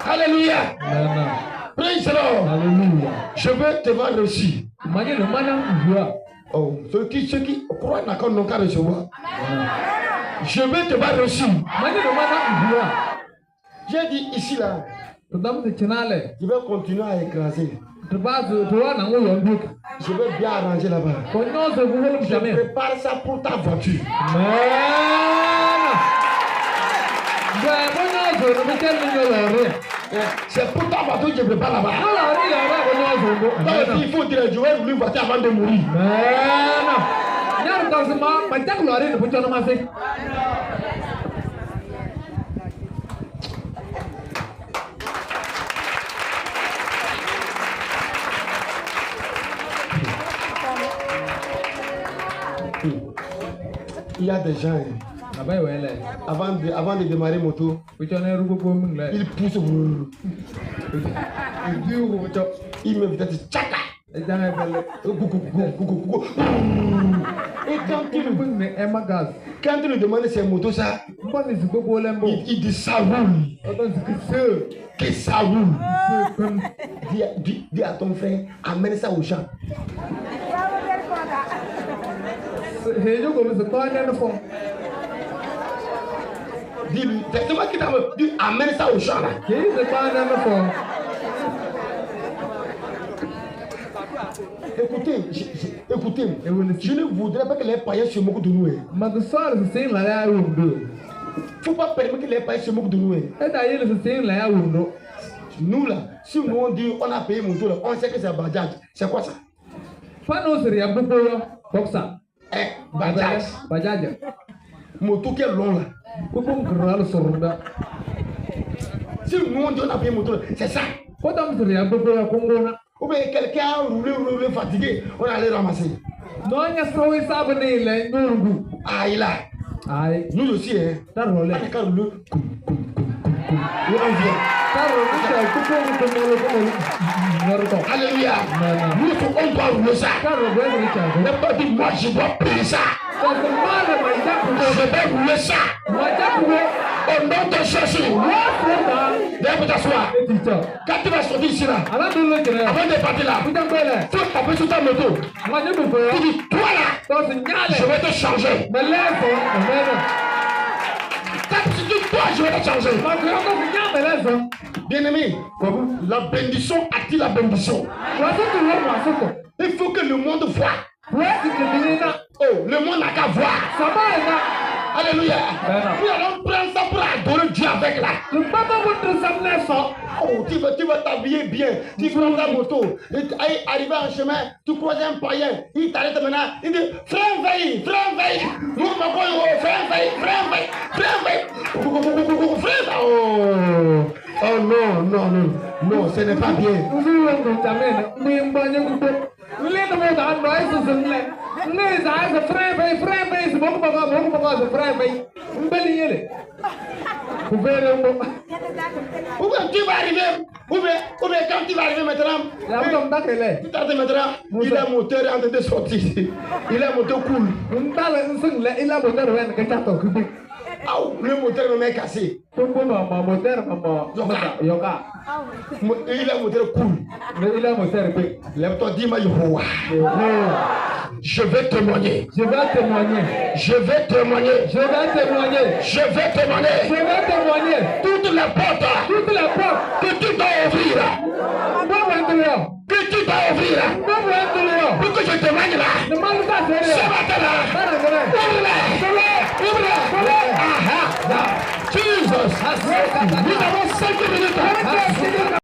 Alléluia. não Praise the Lord. aleluia Je veux te voir reçu. manye no mana voix Oh, ceux qui croient d'accord n'ont qu'à recevoir. Je veux te voir reçu. manye no mana voix J'ai dit ici là, tudam se chinale je vais continuer à écraser. tubazu tuwana nguyo nduka Je vais bien arranger là-bas. konyoze kuhulu Je mjamii prépare ça pour ta voiture. C'est pour ta voiture que je prépare là-bas. Donc il faut dire, je vais une voiture avant de mourir. Il y a des gens, avant de démarrer moto, ils poussent. Ils me disent tchaka. Et quand tu lui demandes si c'est moto ça, il dit ça roule. Que ça roule. Dis à ton frère, amène ça au champ. Dis-lui, c'est moi qui t'a dit, amène ça au champ là. Écoutez, je ne voudrais pas que les païens se moquent de nous. Il ne faut pas permettre que les païens se moquent de nous. Nous là, si nous on dit on a payé mon tour, on sait que c'est Bajaj. C'est quoi ça? Bajaj. Moto qui est long là. Si nous on dit on a payé mon tour, c'est ça. Ou bien quelqu'un a roulé fatigué, on allait ramasser. Aïe là. Nous aussi, hein. On a qu'à rouler. Alléluia. Nous, on doit rouler ça. Ne pas dire, moi, je dois payer ça. Je vais rouler ça. Au nom de Jésus. Viens t'asseoir. Quand tu vas sortir ici là, avant de partir là, tu vas taper sur ta moto. Tu dis, toi là, je vais te changer. Quand tu dis, toi, je vais te changer. Bien-aimé, la bénédiction attire la bénédiction. Il faut que le monde voit. Oh, le monde n'a qu'à voir. Alléluia. Nous allons prendre ça pour adorer Dieu avec là. Oh, tu vas t'habiller bien. Tu prends ta moto. Arrivé en chemin, tu croises un païen. Il t'arrête maintenant. Il dit, frère veille. Nous, frère. Oh non, ce n'est pas bien. Ou bien tu vas arriver, ou bien quand tu vas arriver maintenant, tu t'arrêtes maintenant, il a un moteur en train de sortir. Il a un moteur cool. Le moteur est cassé. Il a un moteur cool. Lève-toi, dis-moi, je vais témoigner. Toutes les portes que tu dois ouvrir. Pour que je témoigne là. Ce matin là. Ouvre-les. Jesus. Nous avons 5